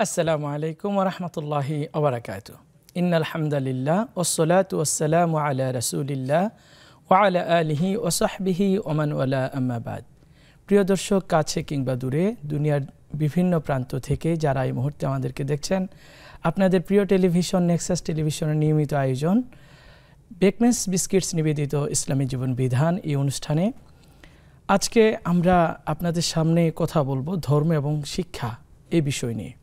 আসসালামু আলাইকুম ওয়া রাহমাতুল্লাহি ওয়া বারাকাতুহু। ইন্নাল হামদালিল্লাহ ওয়াসসালাতু ওয়াসসালামু আলা রাসূলিল্লাহ ওয়া আলা আলিহি ওয়া সাহবিহি ওয়া মান ওয়ালা, আম্মা বাদ। প্রিয় দর্শক, কাছে কিংবা দূরে দুনিয়ার বিভিন্ন প্রান্ত থেকে যারা এই মুহূর্তে আমাদেরকে দেখছেন, আপনাদের প্রিয় টেলিভিশন নেক্সাস টেলিভিশনের নিয়মিত আয়োজন বেকমেন্স বিস্কিটস নিবেদিত ইসলামী জীবন বিধান এই অনুষ্ঠানে আজকে আমরা আপনাদের সামনে কথা বলবো ধর্ম এবং শিক্ষা এই বিষয় নিয়ে।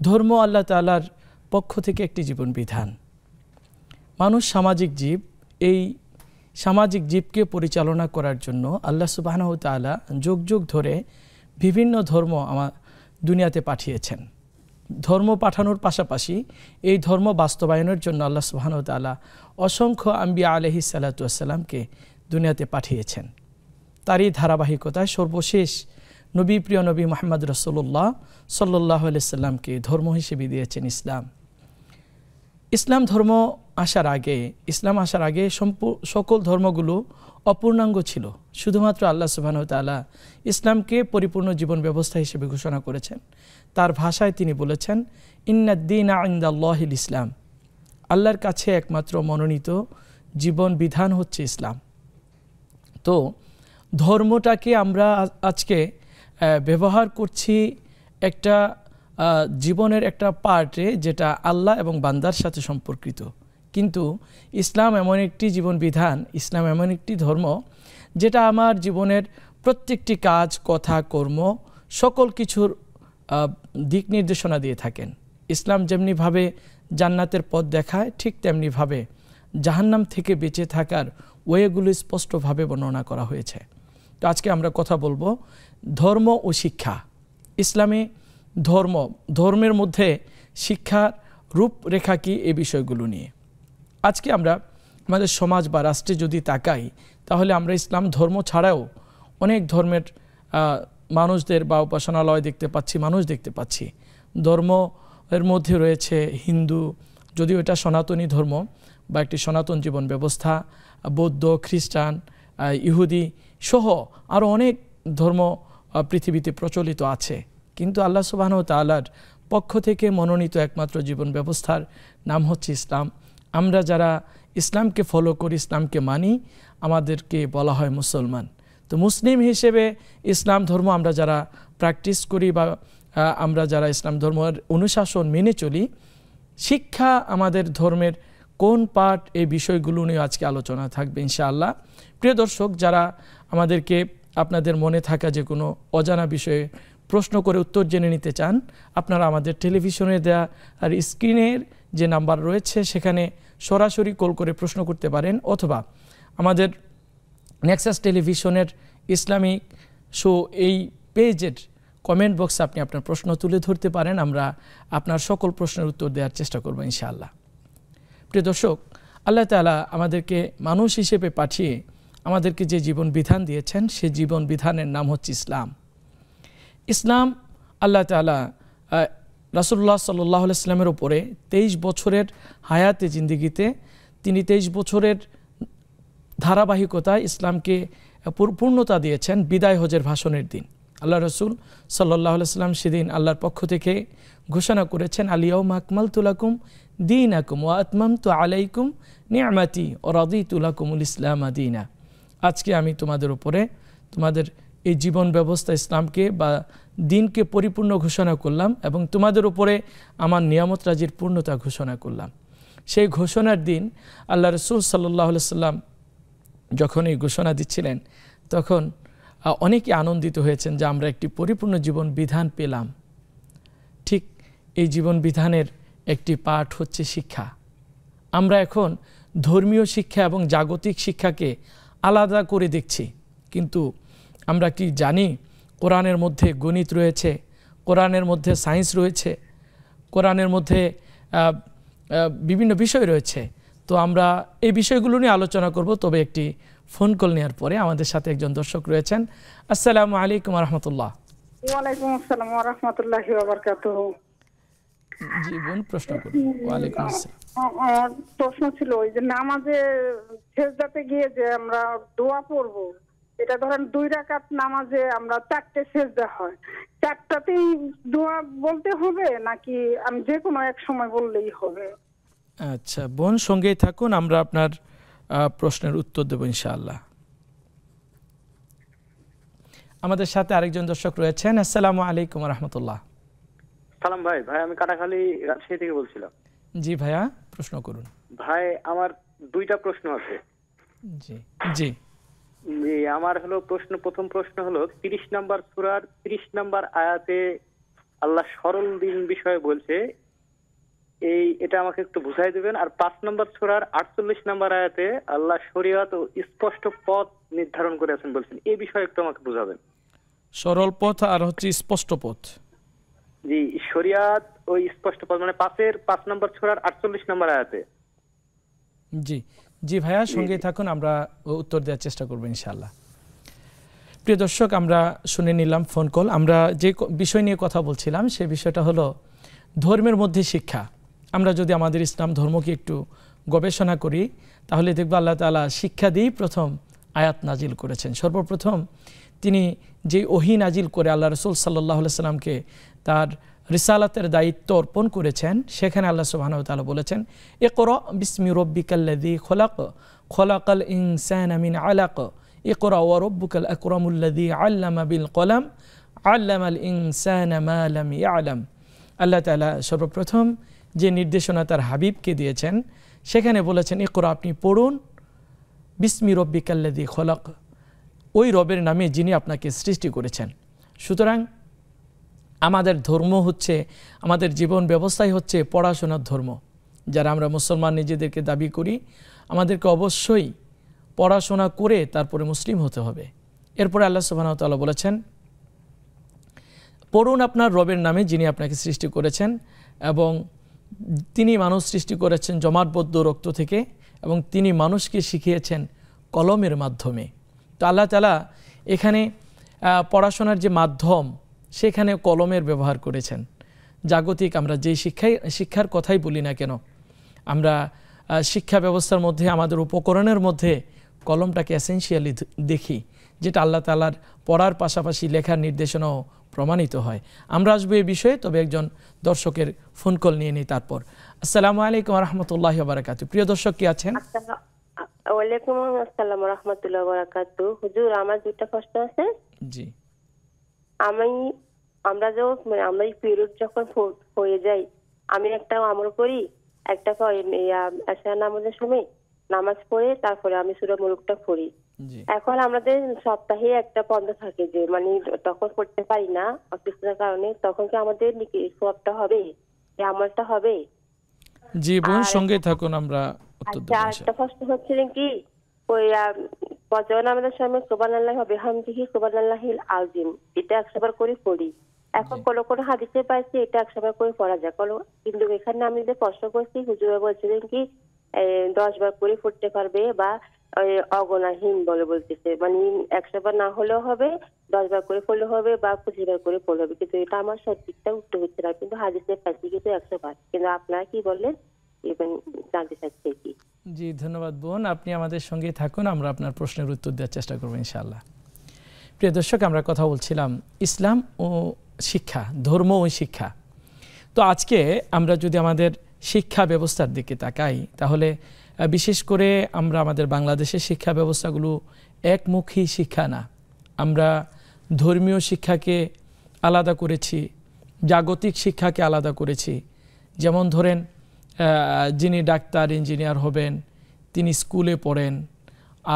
ধর্ম আল্লাহ তাআলার পক্ষ থেকে একটি জীবন বিধান। মানুষ সামাজিক জীব, এই সামাজিক জীবকে পরিচালনা করার জন্য আল্লাহ সুবহানাহু ওয়া তাআলা যুগ যুগ ধরে বিভিন্ন ধর্ম দুনিয়াতে পাঠিয়েছেন। ধর্ম পাঠানোর পাশাপাশি এই ধর্ম বাস্তবায়নের জন্য আল্লাহ সুবহানাহু ওয়া তাআলা অসংখ্য আম্বিয়া আলাইহিস সালাতু ওয়াস সালামকে দুনিয়াতে পাঠিয়েছেন। তারই ধারাবাহিকতায় সর্বশেষ নবী, প্রিয় নবী মুহাম্মদ রাসূলুল্লাহ সাল্লাল্লাহু আলাইহি সাল্লামকে ধর্ম হিসেবে দিয়েছেন ইসলাম। ইসলাম আসার আগে সকল ধর্মগুলো অপূর্ণাঙ্গ ছিল। শুধুমাত্র আল্লাহ সুবহানাহু ওয়া তাআলা ইসলামকে পরিপূর্ণ জীবন ব্যবস্থা হিসেবে ঘোষণা করেছেন। তার ভাষায় তিনি বলেছেন, ইন্নাদ-দীনা ইনদাল্লাহিল ইসলাম, আল্লাহর কাছে একমাত্র মনোনীত জীবন বিধান হচ্ছে ইসলাম। তো ধর্মটাকে আমরা আজকে ব্যবহার করছি একটা জীবনের একটা পার্টে, যেটা আল্লাহ এবং বান্দার সাথে সম্পর্কিত। কিন্তু ইসলাম এমন একটি জীবন বিধান, ইসলাম এমন একটি ধর্ম যেটা আমার জীবনের প্রত্যেকটি কাজ, কথা, কর্ম সকল কিছুর দিক নির্দেশনা দিয়ে থাকেন। ইসলাম যেমনিভাবে জান্নাতের পথ দেখায়, ঠিক তেমনিভাবে জাহান্নাম থেকে বেঁচে থাকার ওয়েগুলো স্পষ্টভাবে বর্ণনা করা হয়েছে। তো আজকে আমরা কথা বলবো ধর্ম ও শিক্ষা। ইসলামে ধর্মের মধ্যে শিক্ষার রূপরেখা কি, এই বিষয়গুলো নিয়ে আজকে আমরা আমাদের সমাজ বা রাষ্ট্রে যদি তাকাই, তাহলে আমরা ইসলাম ধর্ম ছাড়াও অনেক ধর্মের মানুষদের বা উপাসনালয় দেখতে পাচ্ছি, মানুষ দেখতে পাচ্ছি। ধর্মের মধ্যে রয়েছে হিন্দু, যদিও এটা সনাতনী ধর্ম বা একটি সনাতন জীবন ব্যবস্থা, বৌদ্ধ, খ্রিস্টান, ইহুদি সহ আরও অনেক ধর্ম পৃথিবীতে প্রচলিত আছে। কিন্তু আল্লাহ সুবহানাহু ওয়া তাআলার পক্ষ থেকে মনোনীত একমাত্র জীবন ব্যবস্থার নাম হচ্ছে ইসলাম। আমরা যারা ইসলামকে ফলো করি, ইসলামকে মানি, আমাদেরকে বলা হয় মুসলমান। তো মুসলিম হিসেবে ইসলাম ধর্ম আমরা যারা প্র্যাকটিস করি বা আমরা যারা ইসলাম ধর্মের অনুশাসন মেনে চলি, শিক্ষা আমাদের ধর্মের কোন পার্ট, এই বিষয়গুলো নিয়ে আজকে আলোচনা থাকবে ইনশাআল্লাহ। প্রিয় দর্শক, যারা আমাদেরকে আপনাদের মনে থাকা যে কোনো অজানা বিষয়ে প্রশ্ন করে উত্তর জেনে নিতে চান, আপনারা আমাদের টেলিভিশনে দেয়া আর স্ক্রিনের যে নাম্বার রয়েছে সেখানে সরাসরি কল করে প্রশ্ন করতে পারেন, অথবা আমাদের নেক্সাস টেলিভিশনের ইসলামিক শো এই পেজের কমেন্ট বক্সে আপনি আপনার প্রশ্ন তুলে ধরতে পারেন। আমরা আপনার সকল প্রশ্নের উত্তর দেওয়ার চেষ্টা করব ইনশাআল্লাহ। প্রিয় দর্শক, আল্লাহ তাআলা আমাদেরকে মানুষ হিসেবে পাঠিয়ে আমাদেরকে যে জীবন বিধান দিয়েছেন, সে জীবন বিধানের নাম হচ্ছে ইসলাম। ইসলাম আল্লাহ তাআলা রাসূলুল্লাহ সাল্লাল্লাহু আলাইহি ওয়াসাল্লামের উপরে 23 বছরের হায়াতে জিন্দেগিতে তিনি 23 বছরের ধারাবাহিকতায় ইসলামকে পূর্ণতা দিয়েছেন বিদায় হজের ভাষণের দিন। আল্লাহ রাসূল সাল্লাল্লাহু আলাইহি ওয়াসাল্লাম সেদিন আল্লাহর পক্ষ থেকে ঘোষণা করেছেন, আল-ইয়াউমা আকমালতু লাকুম দীনাকুম ওয়া আতমামতু আলাইকুম নি'মাতি ওয়া রাদিতু লাকুমুল ইসলাম দীনা। আজকে আমি তোমাদের উপরে তোমাদের এই জীবন ব্যবস্থা ইসলামকে বা দিনকে পরিপূর্ণ ঘোষণা করলাম এবং তোমাদের উপরে আমার নিয়ামত রাজির পূর্ণতা ঘোষণা করলাম। সেই ঘোষণার দিন আল্লাহ রাসূল সাল্লাল্লাহু আলাইহি ওয়াসাল্লাম যখন এই ঘোষণা দিচ্ছিলেন, তখন অনেকে আনন্দিত হয়েছেন যে আমরা একটি পরিপূর্ণ জীবন বিধান পেলাম। ঠিক এই জীবন বিধানের একটি পার্ট হচ্ছে শিক্ষা। আমরা এখন ধর্মীয় শিক্ষা এবং জাগতিক শিক্ষাকে আলাদা করে দেখছি, কিন্তু আমরা কি জানি কোরআনের মধ্যে গণিত রয়েছে, কোরআনের মধ্যে সায়েন্স রয়েছে, কোরআনের মধ্যে বিভিন্ন বিষয় রয়েছে। তো আমরা এই বিষয়গুলো নিয়ে আলোচনা করব, তবে একটি ফোন কল নেওয়ার পরে। আমাদের সাথে একজন দর্শক রয়েছেন। আসসালামু আলাইকুম ওয়া রাহমাতুল্লাহ। ওয়া আলাইকুম আসসালাম ওয়া রাহমাতুল্লাহি ওয়া বারাকাতুহু। জি বোন, প্রশ্ন করুন। ওয়া আলাইকুম আসসালাম। প্রশ্ন ছিল ওই যে নামাজে সেজদাতে গিয়ে যে আমরা দোয়া পড়ব, এটা ধরেন 2 রাকাত নামাজে আমরা 4টে সেজদা হয়, 4টাতেই দোয়া বলতে হবে নাকি আমি যে কোনো এক সময় বললেই হবে? আচ্ছা বোন, সঙ্গেই থাকুন, আমরা আপনার প্রশ্নের উত্তর দেব ইনশাআল্লাহ। আমাদের সাথে আরেকজন দর্শক রয়েছেন। আসসালামু আলাইকুম রহমতুল্লাহ। সালাম ভাই। আমি কাটাখালী রাজশাহী থেকে বলছিলাম। জি ভাইয়া, প্রশ্ন করুন। ভাই আমার 2টা প্রশ্ন আছে। জি জি জি, আমার হলো প্রথম প্রশ্ন হলো 30 নম্বর সূরার 30 নম্বর আয়াতে আল্লাহ সরল দিন বিষয়ে বলছে, এটা আমাকে একটু বুঝাই দিবেন। আর 5 নম্বর সূরার 48 নম্বর আয়াতে আল্লাহ শরীয়ত ও স্পষ্ট পথ নির্ধারণ করেছেন বলছেন, এই বিষয়ে একটু আমাকে বুঝাবেন। সরল পথ আর হচ্ছে স্পষ্ট পথ। জি, শরীয়ত ও স্পষ্ট পথ মানে 5 নম্বর সূরার 48 নম্বর আয়াতে। জি জি ভাইয়া, সঙ্গে থাকুন, আমরা উত্তর দেওয়ার চেষ্টা করবো ইনশাআল্লাহ। প্রিয় দর্শক, আমরা শুনে নিলাম ফোন কল। আমরা যে বিষয় নিয়ে কথা বলছিলাম সেই বিষয়টা হলো ধর্মের মধ্যে শিক্ষা। আমরা যদি আমাদের ইসলাম ধর্মকে একটু গবেষণা করি তাহলে দেখব আল্লাহ তাআলা শিক্ষা দিয়েই প্রথম আয়াত নাজিল করেছেন। সর্বপ্রথম তিনি যে ওহী নাজিল করে আল্লাহ রাসূল সাল্লাল্লাহু আলাইহি সাল্লামকে তার রিসালাতের দায়িত্ব অর্পণ করেছেন, সেখানে আল্লাহ সুবহানাহু ওয়া তাআলা বলেছেন, ইকরা বিসমি রাব্বিকাল্লাযী খলাক খলাকাল ইনসানা মিন আলাক ইকরা ওয়া রাব্বুকাল আকরামুল্লাযী আল্লামা বিল কলাম আল্লামাল ইনসানা মা লাম ইয়ালাম। আল্লাহ তাআলা সর্বপ্রথম যে নির্দেশনা তার হাবিবকে দিয়েছেন সেখানে বলেছেন, ইকরা, আপনি পড়ুন, বিসমি রাব্বিকাল্লাযী খলাক, ওই রবের নামে যিনি আপনাকে সৃষ্টি করেছেন। সুতরাং আমাদের ধর্ম হচ্ছে, আমাদের জীবন ব্যবস্থাই হচ্ছে পড়াশোনার ধর্ম। যারা আমরা মুসলমান নিজেদেরকে দাবি করি, আমাদেরকে অবশ্যই পড়াশোনা করে তারপরে মুসলিম হতে হবে। এরপরে আল্লাহ সুবহানাহু ওয়া তাআলা বলেছেন, পড়ুন আপনার রবের নামে যিনি আপনাকে সৃষ্টি করেছেন, এবং তিনি মানুষ সৃষ্টি করেছেন জমাটবদ্ধ রক্ত থেকে, এবং তিনি মানুষকে শিখিয়েছেন কলমের মাধ্যমে। তো আল্লাহ তাআলা এখানে পড়াশোনার যে মাধ্যম সেখানে কলমের ব্যবহার করেছেন। জাগতিক আমরা যে শিক্ষার কথাই বলি না কেন, আমরা শিক্ষা ব্যবস্থার মধ্যে আমাদের উপকরণের মধ্যে কলমটাকে এসেনশিয়ালি দেখি, যেটা আল্লাহ তাআলার পড়ার পাশাপাশি লেখার নির্দেশনাও প্রমাণিত হয়। আমরা আসবো এই বিষয়ে, তবে একজন দর্শকের ফোন কল নিয়ে নিই তারপর। আসসালামু আলাইকুম রাহমাতুল্লাহি ওয়া বারাকাতুহু। প্রিয় দর্শক, কি আছেন? ওয়ালাইকুম আসসালাম রাহমাতুল্লাহি ওয়া বারাকাতুহু। হুজুর, আমার 2টা প্রশ্ন আছে। জি। আমরা পিরিয়ড যখন হয়ে যাই, আমি একটা আমল করি, একটা আশা নামাজের সময় নামাজ পড়ে তারপরে আমি সূরা মুলুকটা পড়ি। এখন আমাদের সপ্তাহে একটা বন্ধ থাকে, যে তখন পড়তে পারি না অসুস্থতার কারণে, তখন কি আমাদের সওয়াবটা হবে, এই আমলটা হবে? জি বোন, সঙ্গে থাকুন, আমরা উত্তর দেব। আরেকটা প্রশ্ন হচ্ছে কি, ওই ফজর নামাজের সময় সুবহানাল্লাহি ওয়া বিহামদিহি সুবহানাল্লাহিল আযীম, এটা 100 বার করে পড়ি। এখন কোন হাদিসে পাইছি এটা 100 বার করে পড়া যায়, কিন্তু এখানে আমি যে প্রশ্ন করছি, হুজুর বলছিলেন কি 10 বার করে পড়তে পারবে, বা অগণাহীন বলতেছে, 100 বার না হলেও হবে, 10 বার করে পড়লে হবে, বা 25 বার করে পড়লে হবে। কিন্তু এটা আমার সঠিকটা উত্তর হচ্ছে না, কিন্তু হাদিসে পাইছি কিন্তু 100 বার। কিন্তু আপনারা কি বললেন, জানতে চাচ্ছি কি? জি, ধন্যবাদ বোন, আপনি আমাদের সঙ্গে থাকুন, আমরা আপনার প্রশ্নের উত্তর দেওয়ার চেষ্টা করব ইনশাআল্লাহ। প্রিয় দর্শক, আমরা কথা বলছিলাম ইসলাম ও শিক্ষা, ধর্ম ও শিক্ষা। তো আজকে আমরা যদি আমাদের শিক্ষা ব্যবস্থার দিকে তাকাই, তাহলে বিশেষ করে আমরা আমাদের বাংলাদেশের শিক্ষা ব্যবস্থাগুলো একমুখী শিক্ষা না। আমরা ধর্মীয় শিক্ষাকে আলাদা করেছি, জাগতিক শিক্ষাকে আলাদা করেছি। যেমন ধরেন, যিনি ডাক্তার ইঞ্জিনিয়ার হবেন তিনি স্কুলে পড়েন,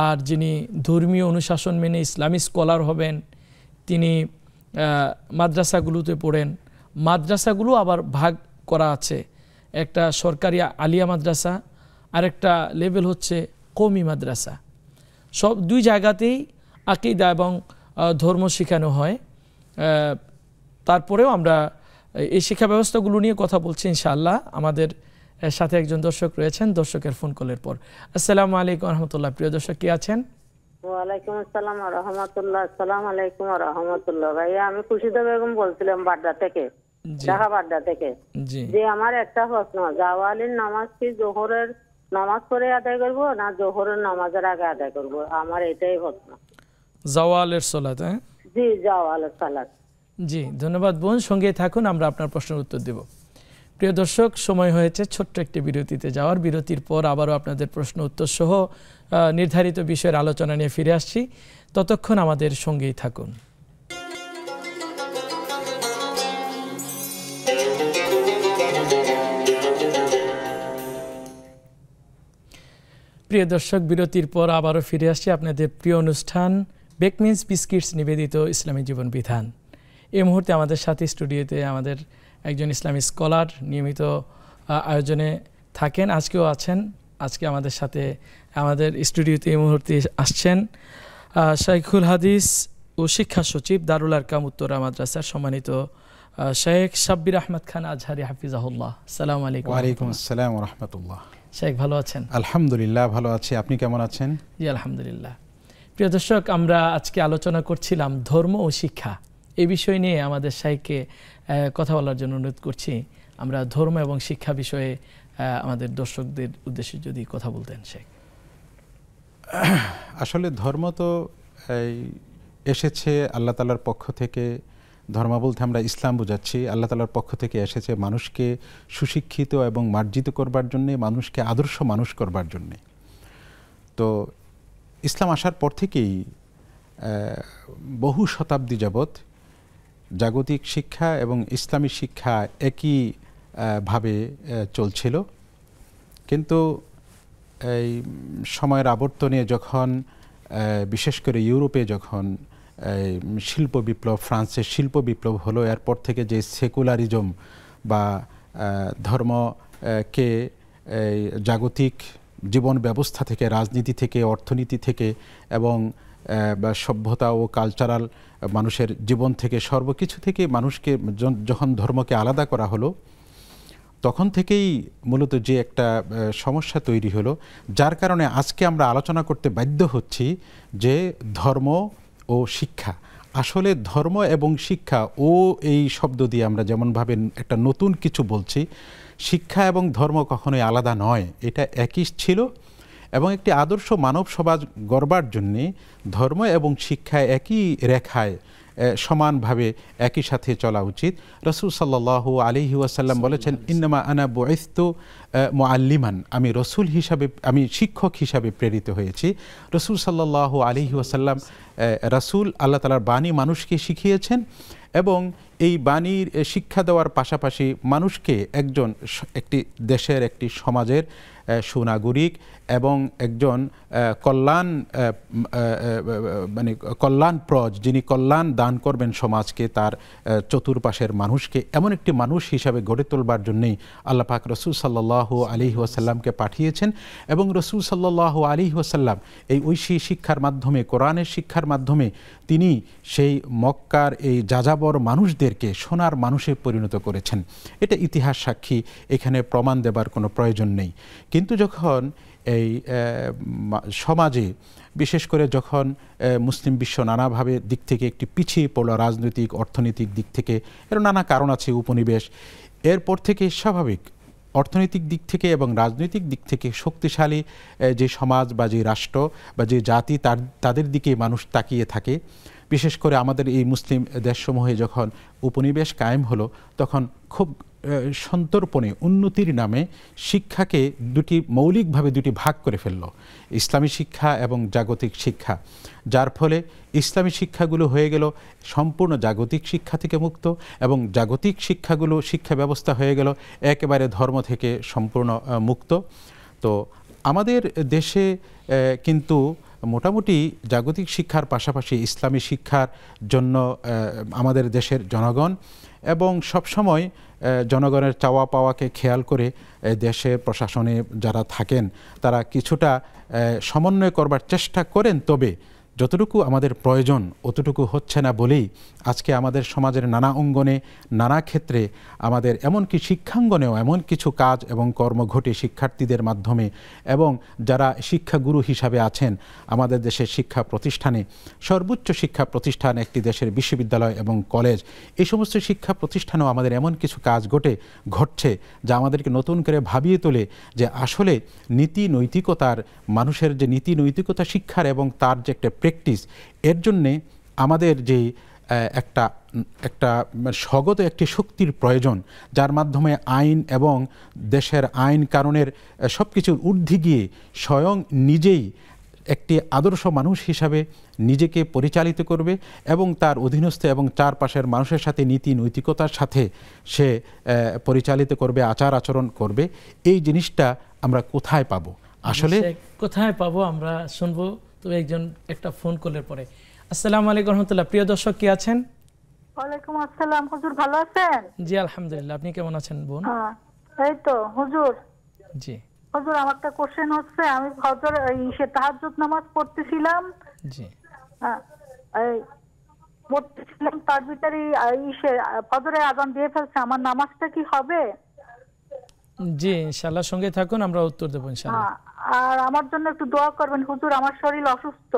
আর যিনি ধর্মীয় অনুশাসন মেনে ইসলামী স্কলার হবেন তিনি মাদ্রাসাগুলোতে পড়েন। মাদ্রাসাগুলো আবার ভাগ করা আছে, একটা সরকারি আলিয়া মাদ্রাসা, আরেকটা লেভেল হচ্ছে কওমি মাদ্রাসা। সব 2 জায়গাতেই আকীদা এবং ধর্ম শেখানো হয়। তারপরেও আমরা এই শিক্ষা ব্যবস্থাগুলো নিয়ে কথা বলছি ইনশাআল্লাহ। আমাদের সাথে একজন দর্শক রয়েছেন, দর্শকের ফোন কলের পর। আসসালামু আলাইকুম রাহমাতুল্লাহ। প্রিয় দর্শক, কি আছেন? ওয়ালাইকুম আসসালাম ওয়া রাহমাতুল্লাহ। আসসালামু আলাইকুম ওয়া রাহমাতুল্লাহ। ভাইয়া, আমি খুশিদা বেগম বলছিলাম বাড্ডা থেকে, ঢাকা বাড্ডা থেকে। যে আমার একটা প্রশ্ন, জাওয়ালির নামাজ কি জোহরের নামাজ পড়ে আদায় করব না জোহরের নামাজের আগে আদায় করব? আমার এটাই প্রশ্ন। জাওয়ালের সালাত। জি, জাওয়ালের সালাত। জি, ধন্যবাদ বোন, সঙ্গে থাকুন, আমরা আপনার প্রশ্নের উত্তর দেব। প্রিয় দর্শক, সময় হয়েছে ছোট্ট একটি বিরতিতে যাওয়ার। বিরতির পর আবারও আপনাদের প্রশ্ন উত্তর সহ নির্ধারিত বিষয়ের আলোচনা নিয়ে ফিরে আসছি। ততক্ষণ আমাদের সঙ্গেই থাকুন। প্রিয় দর্শক, বিরতির পর আবারও ফিরে আসছি আপনাদের প্রিয় অনুষ্ঠান বেকমিন্স বিস্কিটস নিবেদিত ইসলামী জীবন বিধান। এই মুহূর্তে আমাদের সাথে স্টুডিওতে আমাদের একজন ইসলামী স্কলার নিয়মিত আয়োজনে থাকেন, আজকেও আছেন। আজকে আমাদের সাথে আমাদের স্টুডিওতে এই মুহূর্তে আসছেন শাইখুল হাদিস ও শিক্ষা সচিব, দারুল আরকাম উত্তরা মাদ্রাসার সম্মানিত শেখ শাব্বির আহমদ খান আজহারি হাফিজাহুল্লাহ। আসসালামু আলাইকুম। ওয়ালাইকুম আসসালাম ওয়া রাহমাতুল্লাহ। শেখ ভালো আছেন? আলহামদুলিল্লাহ ভালো আছি, আপনি কেমন আছেন? জি আলহামদুলিল্লাহ। প্রিয় দর্শক, আমরা আজকে আলোচনা করছিলাম ধর্ম ও শিক্ষা। এই বিষয় নিয়ে আমাদের শেখকে কথা বলার জন্য অনুরোধ করছি। আমরা ধর্ম এবং শিক্ষা বিষয়ে আমাদের দর্শকদের উদ্দেশ্যে যদি কথা বলতেন শেখ। আসলে ধর্ম তো এসেছে আল্লাহ তাআলার পক্ষ থেকে। ধর্ম বলতে আমরা ইসলাম বোঝাচ্ছি। আল্লাহ তাআলার পক্ষ থেকে এসেছে মানুষকে সুশিক্ষিত এবং মার্জিত করবার জন্যে, মানুষকে আদর্শ মানুষ করবার জন্যে। তো ইসলাম আসার পর থেকেই বহু শতাব্দী যাবৎ জাগতিক শিক্ষা এবং ইসলামী শিক্ষা একই ভাবে চলছিল। কিন্তু এই সময়ের আবর্তনে যখন বিশেষ করে ইউরোপে যখন শিল্প বিপ্লব, ফ্রান্সের শিল্প বিপ্লব হলো, এরপর থেকে যে সেকুলারিজম বা ধর্মকে জাগতিক জীবন ব্যবস্থা থেকে, রাজনীতি থেকে, অর্থনীতি থেকে এবং সভ্যতা ও কালচারাল মানুষের জীবন থেকে, সর্বকিছু থেকে মানুষকে যখন ধর্মকে আলাদা করা হলো, তখন থেকেই মূলত যে একটা সমস্যা তৈরি হলো, যার কারণে আজকে আমরা আলোচনা করতে বাধ্য হচ্ছি যে ধর্ম ও শিক্ষা। আসলে ধর্ম এবং শিক্ষা ও এই শব্দ দিয়ে আমরা যেমনভাবে একটা নতুন কিছু বলছি, শিক্ষা এবং ধর্ম কখনোই আলাদা নয়, এটা একই ছিল। এবং একটি আদর্শ মানব সমাজ গড়বার জন্যে ধর্ম এবং শিক্ষা একই রেখায় সমানভাবে একই সাথে চলা উচিত। রাসূল সাল্লাল্লাহু আলাইহি ওয়াসাল্লাম বলেছেন, ইন্নামা আনা বুইসতু মুআল্লিমান, আমি রসুল হিসাবে, আমি শিক্ষক হিসাবে প্রেরিত হয়েছি। রাসূল সাল্লাল্লাহু আলাইহি ওয়াসাল্লাম, রাসূল আল্লাহ তাআলার বাণী মানুষকে শিখিয়েছেন এবং এই বাণীর শিক্ষা দেওয়ার পাশাপাশি মানুষকে একটি দেশের, একটি সমাজের সুনাগরিক এবং একজন কল্যাণপ্রদ, যিনি কল্যাণ দান করবেন সমাজকে, তার চতুর্পাশের মানুষকে, এমন একটি মানুষ হিসাবে গড়ে তোলবার জন্যেই আল্লাহ পাক রাসূল সাল্লাল্লাহু আলাইহি ওয়াসাল্লামকে পাঠিয়েছেন। এবং রাসূল সাল্লাল্লাহু আলাইহি ওয়াসাল্লাম এই ঐশী শিক্ষার মাধ্যমে, কোরআনের শিক্ষার মাধ্যমে তিনি সেই মক্কার এই যাযাবর মানুষদেরকে সোনার মানুষে পরিণত করেছেন। এটা ইতিহাস সাক্ষী, এখানে প্রমাণ দেবার কোনো প্রয়োজন নেই। কিন্তু যখন এই সমাজে, বিশেষ করে যখন মুসলিম বিশ্ব নানাভাবে দিক থেকে একটি পিছিয়ে পড়ল, রাজনৈতিক, অর্থনৈতিক দিক থেকে, এর নানা কারণ আছে, উপনিবেশ, এরপর থেকে স্বাভাবিক অর্থনৈতিক দিক থেকে এবং রাজনৈতিক দিক থেকে শক্তিশালী যে সমাজ বা যে রাষ্ট্র বা যে জাতি, তাদের দিকে মানুষ তাকিয়ে থাকে। বিশেষ করে আমাদের এই মুসলিম দেশসমূহে যখন উপনিবেশ কায়েম হলো, তখন খুব সন্তর্পণে উন্নতির নামে শিক্ষাকে মৌলিকভাবে দুটি ভাগ করে ফেলল, ইসলামী শিক্ষা এবং জাগতিক শিক্ষা। যার ফলে ইসলামী শিক্ষাগুলো হয়ে গেল সম্পূর্ণ জাগতিক শিক্ষা থেকে মুক্ত এবং জাগতিক শিক্ষাগুলো, শিক্ষা ব্যবস্থা হয়ে গেল একেবারে ধর্ম থেকে সম্পূর্ণ মুক্ত। তো আমাদের দেশে কিন্তু মোটামুটি জাগতিক শিক্ষার পাশাপাশি ইসলামী শিক্ষার জন্য আমাদের দেশের জনগণ এবং সবসময় জনগণের চাওয়া পাওয়াকে খেয়াল করে দেশের প্রশাসনে যারা থাকেন তারা কিছুটা সমন্বয় করবার চেষ্টা করেন, তবে যতটুকু আমাদের প্রয়োজন অতটুকু হচ্ছে না বলেই আজকে আমাদের সমাজের নানা অঙ্গনে, নানা ক্ষেত্রে, আমাদের এমনকি শিক্ষাঙ্গনেও এমন কিছু কাজ এবং কর্ম ঘটে শিক্ষার্থীদের মাধ্যমে এবং যারা শিক্ষাগুরু হিসাবে আছেন আমাদের দেশের শিক্ষা প্রতিষ্ঠানে, সর্বোচ্চ শিক্ষা প্রতিষ্ঠান একটি দেশের বিশ্ববিদ্যালয় এবং কলেজ, এই সমস্ত শিক্ষা প্রতিষ্ঠানেও আমাদের এমন কিছু কাজ ঘটছে যা আমাদেরকে নতুন করে ভাবিয়ে তোলে যে আসলে নীতি নৈতিকতার, মানুষের যে নীতি নৈতিকতা শিক্ষার এবং তার যে একটা প্র্যাকটিস, এর জন্যে আমাদের যে একটা স্বগত একটি শক্তির প্রয়োজন, যার মাধ্যমে আইন এবং দেশের আইন কানুনের সব কিছুর ঊর্ধ্বে গিয়ে স্বয়ং নিজেই একটি আদর্শ মানুষ হিসাবে নিজেকে পরিচালিত করবে এবং তার অধীনস্থ এবং চারপাশের মানুষের সাথে নীতি নৈতিকতার সাথে সে পরিচালিত করবে, আচার আচরণ করবে। এই জিনিসটা আমরা কোথায় পাবো? আসলে কোথায় পাবো আমরা শুনবো, তবে একটা ফোন কলের পরে। আসসালামু আলাইকুম রহমতুল্লাহ, প্রিয় দর্শক কি আছেন? ওয়ালাইকুম আসসালাম, হুজুর ভালো আছেন? জি আলহামদুলিল্লাহ, আপনি কেমন আছেন বোন? এই তো হুজুর। জি হুজুর, আমার একটা কোশ্চেন হচ্ছে, আমি ফজর তাহাজ্জুদ নামাজ পড়তেছিলাম। জি এই পড়তেছিলাম, তার ভিতরে ফজরে আযান দিয়ে ফেলছে, আমার নামাজটা কি হবে? জি ইনশাআল্লাহ, সঙ্গে থাকুন, আমরা উত্তর দেব ইনশাআল্লাহ। আর আমার জন্য একটু দোয়া করবেন হুজুর, আমার শরীর অসুস্থ।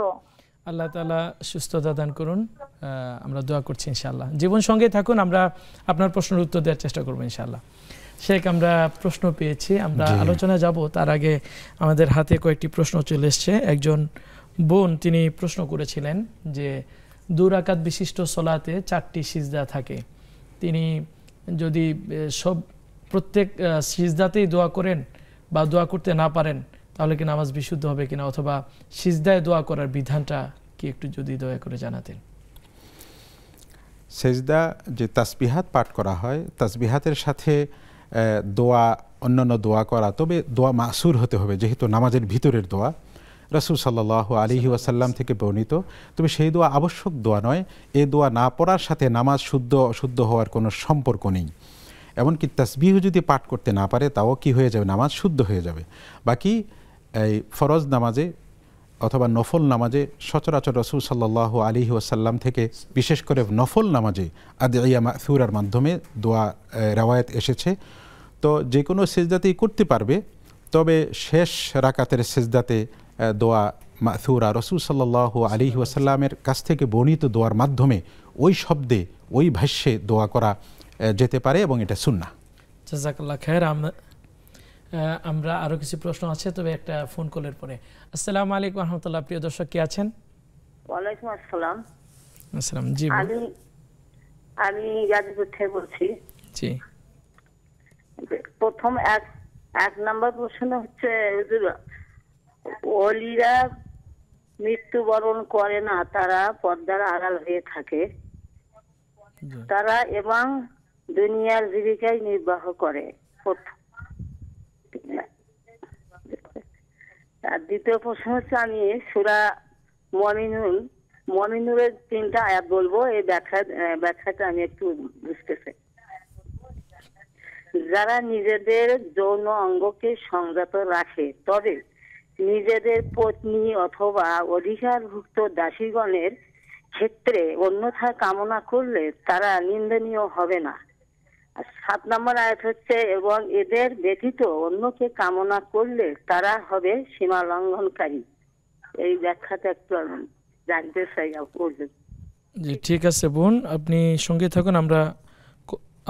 আল্লাহ তাআলা সুস্থতা দান করুন, আমরা দোয়া করছি ইনশাআল্লাহ। জীবন সঙ্গে থাকুন, আমরা আপনার প্রশ্নের উত্তর দেওয়ার চেষ্টা করব ইনশাআল্লাহ। শেখ, আমরা প্রশ্ন পেয়েছি, আমরা আলোচনা যাব, তার আগে আমাদের হাতে কয়েকটি প্রশ্ন চলে এসছে। একজন বোন তিনি প্রশ্ন করেছিলেন যে 2 রাকাত বিশিষ্ট সলাতে 4টি সিজদা থাকে, তিনি যদি প্রত্যেক সিজদাতেই দোয়া করেন বা দোয়া করতে না পারেন তাহলে কি নামাজ বিশুদ্ধ হবে কিনা, অথবা সিজদায় দোয়া করার বিধানটা কি একটু যদি দয়া করে জানাতেন। সেজদা যে তাসবিহাত পাঠ করা হয়, তাসবিহাতের সাথে দোয়া, অন্যান্য দোয়া করা, তবে দোয়া মাসুর হতে হবে, যেহেতু নামাজের ভিতরের দোয়া রাসূল সাল্লাল্লাহু আলাইহি ওয়াসাল্লাম থেকে বর্ণিত, তবে সেই দোয়া আবশ্যক দোয়া নয়। এই দোয়া না পড়ার সাথে নামাজ শুদ্ধ অশুদ্ধ হওয়ার কোনো সম্পর্ক নেই। এমনকি তাসবিহ যদি পাঠ করতে না পারে তাও কি হয়ে যাবে, নামাজ শুদ্ধ হয়ে যাবে। বাকি এই ফরজ নামাজে অথবা নফল নামাজে সচরাচর রাসূল সাল্লাল্লাহু আলাইহি ওয়াসাল্লাম থেকে বিশেষ করে নফল নামাজে আদিয়া মাসুরার মাধ্যমে দোয়া রওয়ায়াত এসেছে। তো যে কোনো সিজদাতেই করতে পারবে, তবে শেষ রাকাতের সিজদাতে দোয়া মাসুরা রাসূল সাল্লাল্লাহু আলাইহি ওয়াসাল্লামের কাছ থেকে বর্ণিত দোয়ার মাধ্যমে ওই শব্দে ওই ভাষ্যে দোয়া করা যেতে পারে এবং এটা সুন্নাহ। জাযাকাল্লাহ খায়ের। আমরা আরো কিছু প্রশ্ন আছে, তবে একটা ফোন কলের পরে। আসসালামু আলাইকুম রহমতুল্লাহ, প্রিয় দর্শক কি আছেন? ওয়ালাইকুম আসসালাম। আসসালাম। জি আমি গাজীপুর থেকে বলছি। জি, প্রথম এক নাম্বার প্রশ্ন হচ্ছে, ওলিরা মৃত্যুবরণ করে না, তারা পর্দার আড়াল হয়ে থাকে, তারা এবং দুনিয়ার জীবিকায় নির্বাহ করে। আর দ্বিতীয় প্রশ্ন হচ্ছে, আমি সূরা মুমিনুরের 3টা আয়াত বলবো, এই ব্যাখ্যাটা আমি একটু বুঝতে চাই। যারা নিজেদের যৌন অঙ্গকে সংযত রাখে, তবে নিজেদের পত্নী অথবা অধিকারভুক্ত দাসীগণের ক্ষেত্রে অন্যথা কামনা করলে তারা নিন্দনীয় হবে না। আর 7 নম্বর আয়াত হচ্ছে, এবং এদের ব্যতীত অন্যকে কামনা করলে তারা হবে সীমা লঙ্ঘনকারী। এই ব্যাখ্যাটা একটু জানতে চাই। জি ঠিক আছে বোন, আপনি সঙ্গে থাকুন, আমরা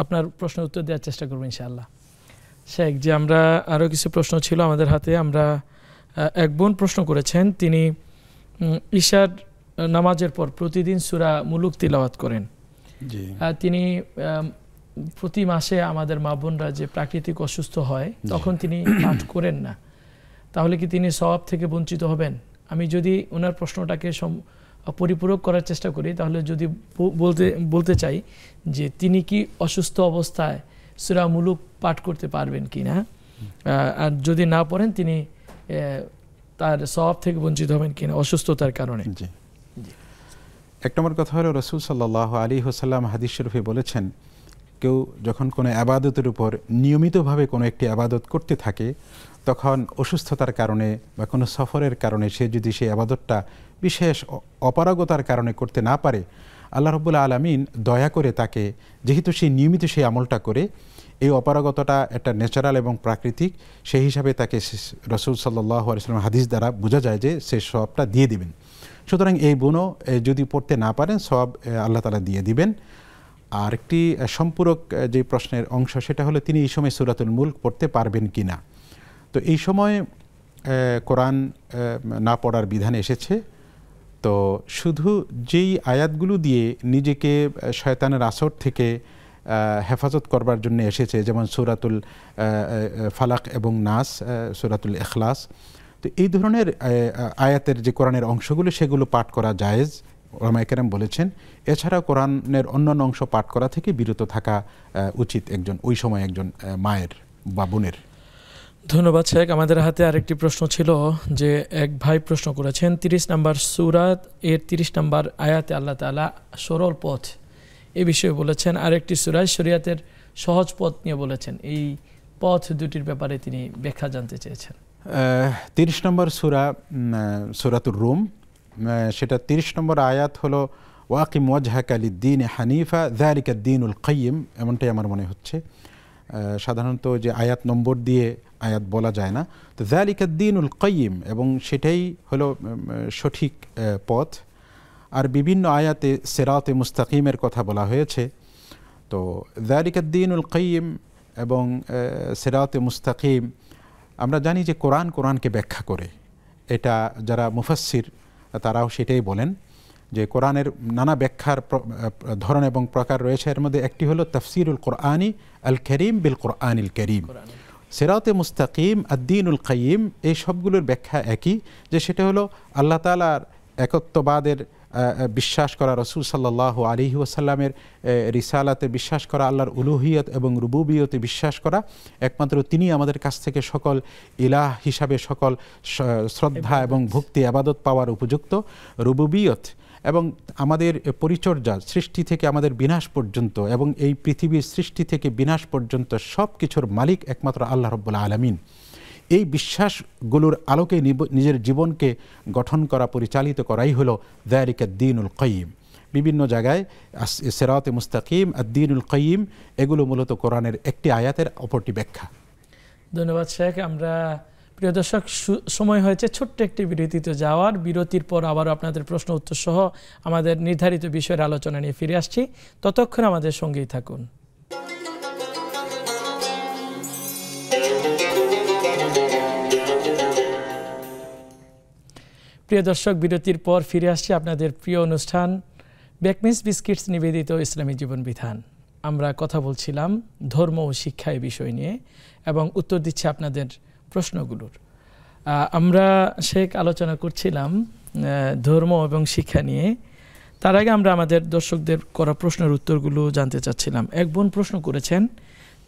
আপনার প্রশ্নের উত্তর দেওয়ার চেষ্টা করবো ইনশাআল্লাহ। শেখ, যে আমরা আরও কিছু প্রশ্ন ছিল আমাদের হাতে। আমরা এক বোন প্রশ্ন করেছেন, তিনি ঈশার নামাজের পর প্রতিদিন সূরা মুলুক তিলাওয়াত করেন। তিনি প্রতি মাসে আমাদের মা বোনরা যে প্রাকৃতিক অসুস্থ হয় তখন তিনি পাঠ করেন না, তাহলে কি তিনি সওয়াব থেকে বঞ্চিত হবেন? আমি যদি ওনার প্রশ্নটাকে পরিপূরক করার চেষ্টা করি, তাহলে যদি বলতে চাই যে তিনি কি অসুস্থ অবস্থায় সূরা মুলুক পাঠ করতে পারবেন কি না, আর যদি না পড়েন তিনি তার সওয়াব থেকে বঞ্চিত হবেন কিনা অসুস্থতার কারণে। এক নম্বর কথা হলো, রাসূল সাল্লাল্লাহু আলাইহি ওয়াসাল্লাম হাদিস শরীফে বলেছেন, কেউ যখন কোনো আবাদতের উপর নিয়মিতভাবে কোনো একটি আবাদত করতে থাকে, তখন অসুস্থতার কারণে বা কোনো সফরের কারণে সে যদি সেই আবাদতটা বিশেষ অপারগতার কারণে করতে না পারে, আল্লাহ রাব্বুল আলামিন দয়া করে তাকে, যেহেতু সে নিয়মিত সেই আমলটা করে, এই অপারগতাটা একটা ন্যাচারাল এবং প্রাকৃতিক, সেই হিসাবে তাকে রাসূল সাল্লাল্লাহু আলাইহি ওয়াসাল্লাম হাদিস দ্বারা বোঝা যায় যে সে সওয়াবটা দিয়ে দিবেন। সুতরাং এই বোনও যদি পড়তে না পারেন, সওয়াব আল্লাহ তাআলা দিয়ে দিবেন। আর একটি সম্পূরক যে প্রশ্নের অংশ, সেটা হলো তিনি এই সময় সূরাতুল মুলক পড়তে পারবেন কি না। তো এই সময় কোরআন না পড়ার বিধান এসেছে, তো শুধু যেই আয়াতগুলো দিয়ে নিজেকে শয়তানের আসর থেকে হেফাজত করবার জন্য এসেছে, যেমন সূরাতুল ফালাক এবং নাস, সূরাতুল ইখলাস, তো এই ধরনের আয়াতের যে কোরআনের অংশগুলো সেগুলো পাঠ করা জায়েজ, ওলামায়ে কেরাম বলেছেন। এছাড়া কোরআনের অন্যান্য অংশ পাঠ করা থেকে বিরত থাকা উচিত ওই সময় একজন মায়ের বা বোনের। ধন্যবাদ শেখ। আমাদের হাতে আরেকটি প্রশ্ন ছিল যে এক ভাই প্রশ্ন করেছেন 30 নম্বর সূরাত এর 30 নম্বর আয়াতে আল্লাহ তাআলা সরল পথ এই বিষয়ে বলেছেন, আরেকটি সূরায় শরিয়াতের সহজ পথ নিয়ে বলেছেন। এই পথ দুটির ব্যাপারে তিনি ব্যাখ্যা জানতে চেয়েছেন। 30 নম্বর সূরাতুর রুম, সেটা 30 নম্বর আয়াত হলো ওয়াকিম ওয়াজহাকা লিদ্দীন হানিফা যালিকা দ্দীনুল কাইয়্যিম, এমনটাই আমার মনে হচ্ছে। সাধারণত যে আয়াত নম্বর দিয়ে আয়াত বলা যায় না, তো যালিকা দ্দীনুল কাইয়্যিম, এবং সেটাই হলো সঠিক পথ। আর বিভিন্ন আয়াতে সিরাতে মুস্তাকিমের কথা বলা হয়েছে। তো যালিকা দ্দীনুল কাইয়্যিম এবং সিরাতে মুস্তাকিম, আমরা জানি যে কোরআনকে ব্যাখ্যা করে, এটা যারা মুফাসসির তারাও সেটাই বলেন যে কোরআনের নানা ব্যাখ্যার ধরন এবং প্রকার রয়েছে। এর মধ্যে একটি হলো তাফসিরুল কোরআনি আল করিম বিল কোরআনিল করিম, সিরাতে মুস্তাকিম, আদ-দ্বীনুল কাইয়্যিম, এই সবগুলোর ব্যাখ্যা একই, যে সেটা হলো আল্লাহ তাআলার একত্ববাদের বিশ্বাস করা, রাসূল সাল্লাল্লাহু আলাইহি ওয়াসাল্লামের রিসালাতে বিশ্বাস করা, আল্লাহর উলুহিয়ত এবং রুবুবিয়তে বিশ্বাস করা, একমাত্র তিনি আমাদের কাছ থেকে সকল ইলাহ হিসাবে সকল শ্রদ্ধা এবং ভক্তি আবাদত পাওয়ার উপযুক্ত, রুবুবিয়ত এবং আমাদের পরিচর্যা সৃষ্টি থেকে আমাদের বিনাশ পর্যন্ত এবং এই পৃথিবীর সৃষ্টি থেকে বিনাশ পর্যন্ত সব কিছুর মালিক একমাত্র আল্লাহ রাব্বুল আলামিন। এই বিশ্বাসগুলোর আলোকে নিজের জীবনকে গঠন করা, পরিচালিত করাই হলো যালিকা দ্দীনুল কাইয়্যিম। বিভিন্ন জায়গায় সিরাতে মুস্তাকিম, আদ-দ্বীনুল কাইয়্যিম, এগুলো মূলত কোরআনের একটি আয়াতের অপরটি ব্যাখ্যা। ধন্যবাদ শেখ। আমরা প্রিয় দর্শক, সময় হয়েছে ছোট্ট একটি বিরতিতে যাওয়ার। বিরতির পর আবারও আপনাদের প্রশ্ন উত্তর সহ আমাদের নির্ধারিত বিষয়ের আলোচনা নিয়ে ফিরে আসছি। ততক্ষণ আমাদের সঙ্গেই থাকুন। প্রিয় দর্শক, বিরতির পর ফিরে আসছি আপনাদের প্রিয় অনুষ্ঠান বেকমিস বিস্কিটস নিবেদিত ইসলামী জীবন বিধান। আমরা কথা বলছিলাম ধর্ম ও শিক্ষা এই বিষয় নিয়ে এবং উত্তর দিচ্ছি আপনাদের প্রশ্নগুলোর। আমরা শেখ আলোচনা করছিলাম ধর্ম এবং শিক্ষা নিয়ে। তার আগে আমরা আমাদের দর্শকদের করা প্রশ্নের উত্তরগুলো জানতে চাচ্ছিলাম। এক বোন প্রশ্ন করেছেন,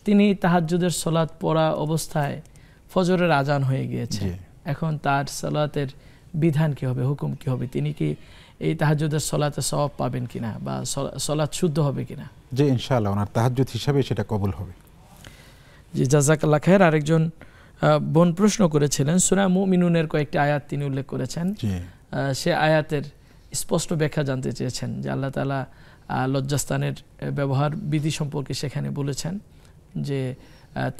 তিনি তাহাজ্জুদের সালাত পড়া অবস্থায় ফজরের আজান হয়ে গিয়েছে, এখন তার সালাতের বিধান কি হবে, হুকুম কি হবে? তিনি কি এই তাহাজ্জুদের সালাতে সওয়াব পাবেন কিনা বা সালাত শুদ্ধ হবে কিনা? যে ইনশাআল্লাহ ওনার তাহাজ্জুদ হিসাবে সেটা কবুল হবে। জি, জাযাকাল্লাহ খায়ের। আরেকজন বোন প্রশ্ন করেছিলেন, সূরা মুমিনুনের কয়েকটি আয়াত তিনি উল্লেখ করেছেন, সে আয়াতের স্পষ্ট ব্যাখ্যা জানতে চেয়েছেন যে আল্লাহ তাআলা লজ্জাস্থানের ব্যবহার বিধি সম্পর্কে সেখানে বলেছেন যে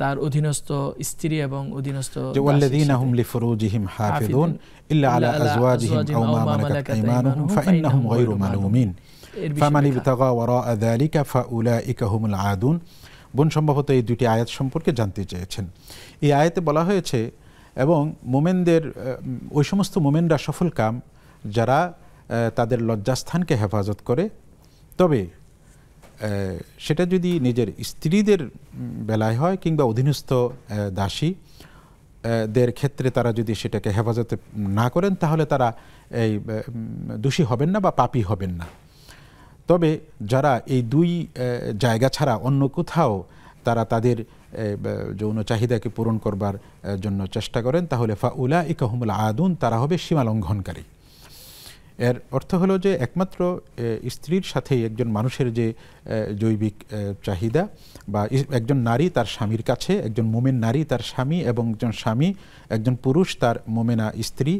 তার অধীনস্থ স্ত্রী এবং অধীনস্থ ওয়াল্লাযীনা হুম লিফুরুজিহিম হাফিযুন ইল্লা আলা আজওয়াজিহিম আও মা মালাকাত আইমানুহুম ফাইন্নাহুম গায়রু মালুমিন ফামান ইবতাগা ওয়ারাআ যালিকা ফাউলাইকা হুমুল আদুন। বোন সম্ভবত এই দুটি আয়াত সম্পর্কে জানতে চেয়েছেন। এই আয়াতে বলা হয়েছে এবং মোমেনদের, ওই সমস্ত মোমেনরা সফল কাম যারা তাদের লজ্জাস্থানকে হেফাজত করে, তবে সেটা যদি নিজের স্ত্রীদের বেলায় হয় কিংবা অধীনস্থ দাসী দের ক্ষেত্রে তারা যদি সেটাকে হেফাজতে না করেন, তাহলে তারা এই দোষী হবেন না বা পাপী হবেন না। তবে যারা এই দুই জায়গা ছাড়া অন্য কোথাও তারা তাদের যৌন চাহিদাকে পূরণ করবার জন্য চেষ্টা করেন, তাহলে ফাউলাইকা হুমুল আদুন, তারা হবে সীমা লঙ্ঘনকারী। এর অর্থ হলো যে একমাত্র স্ত্রীর সাথেই একজন মানুষের যে জৈবিক চাহিদা, বা একজন নারী তার স্বামীর কাছে, একজন মোমেন নারী তার স্বামী এবং একজন স্বামী, একজন পুরুষ তার মোমেনা স্ত্রী,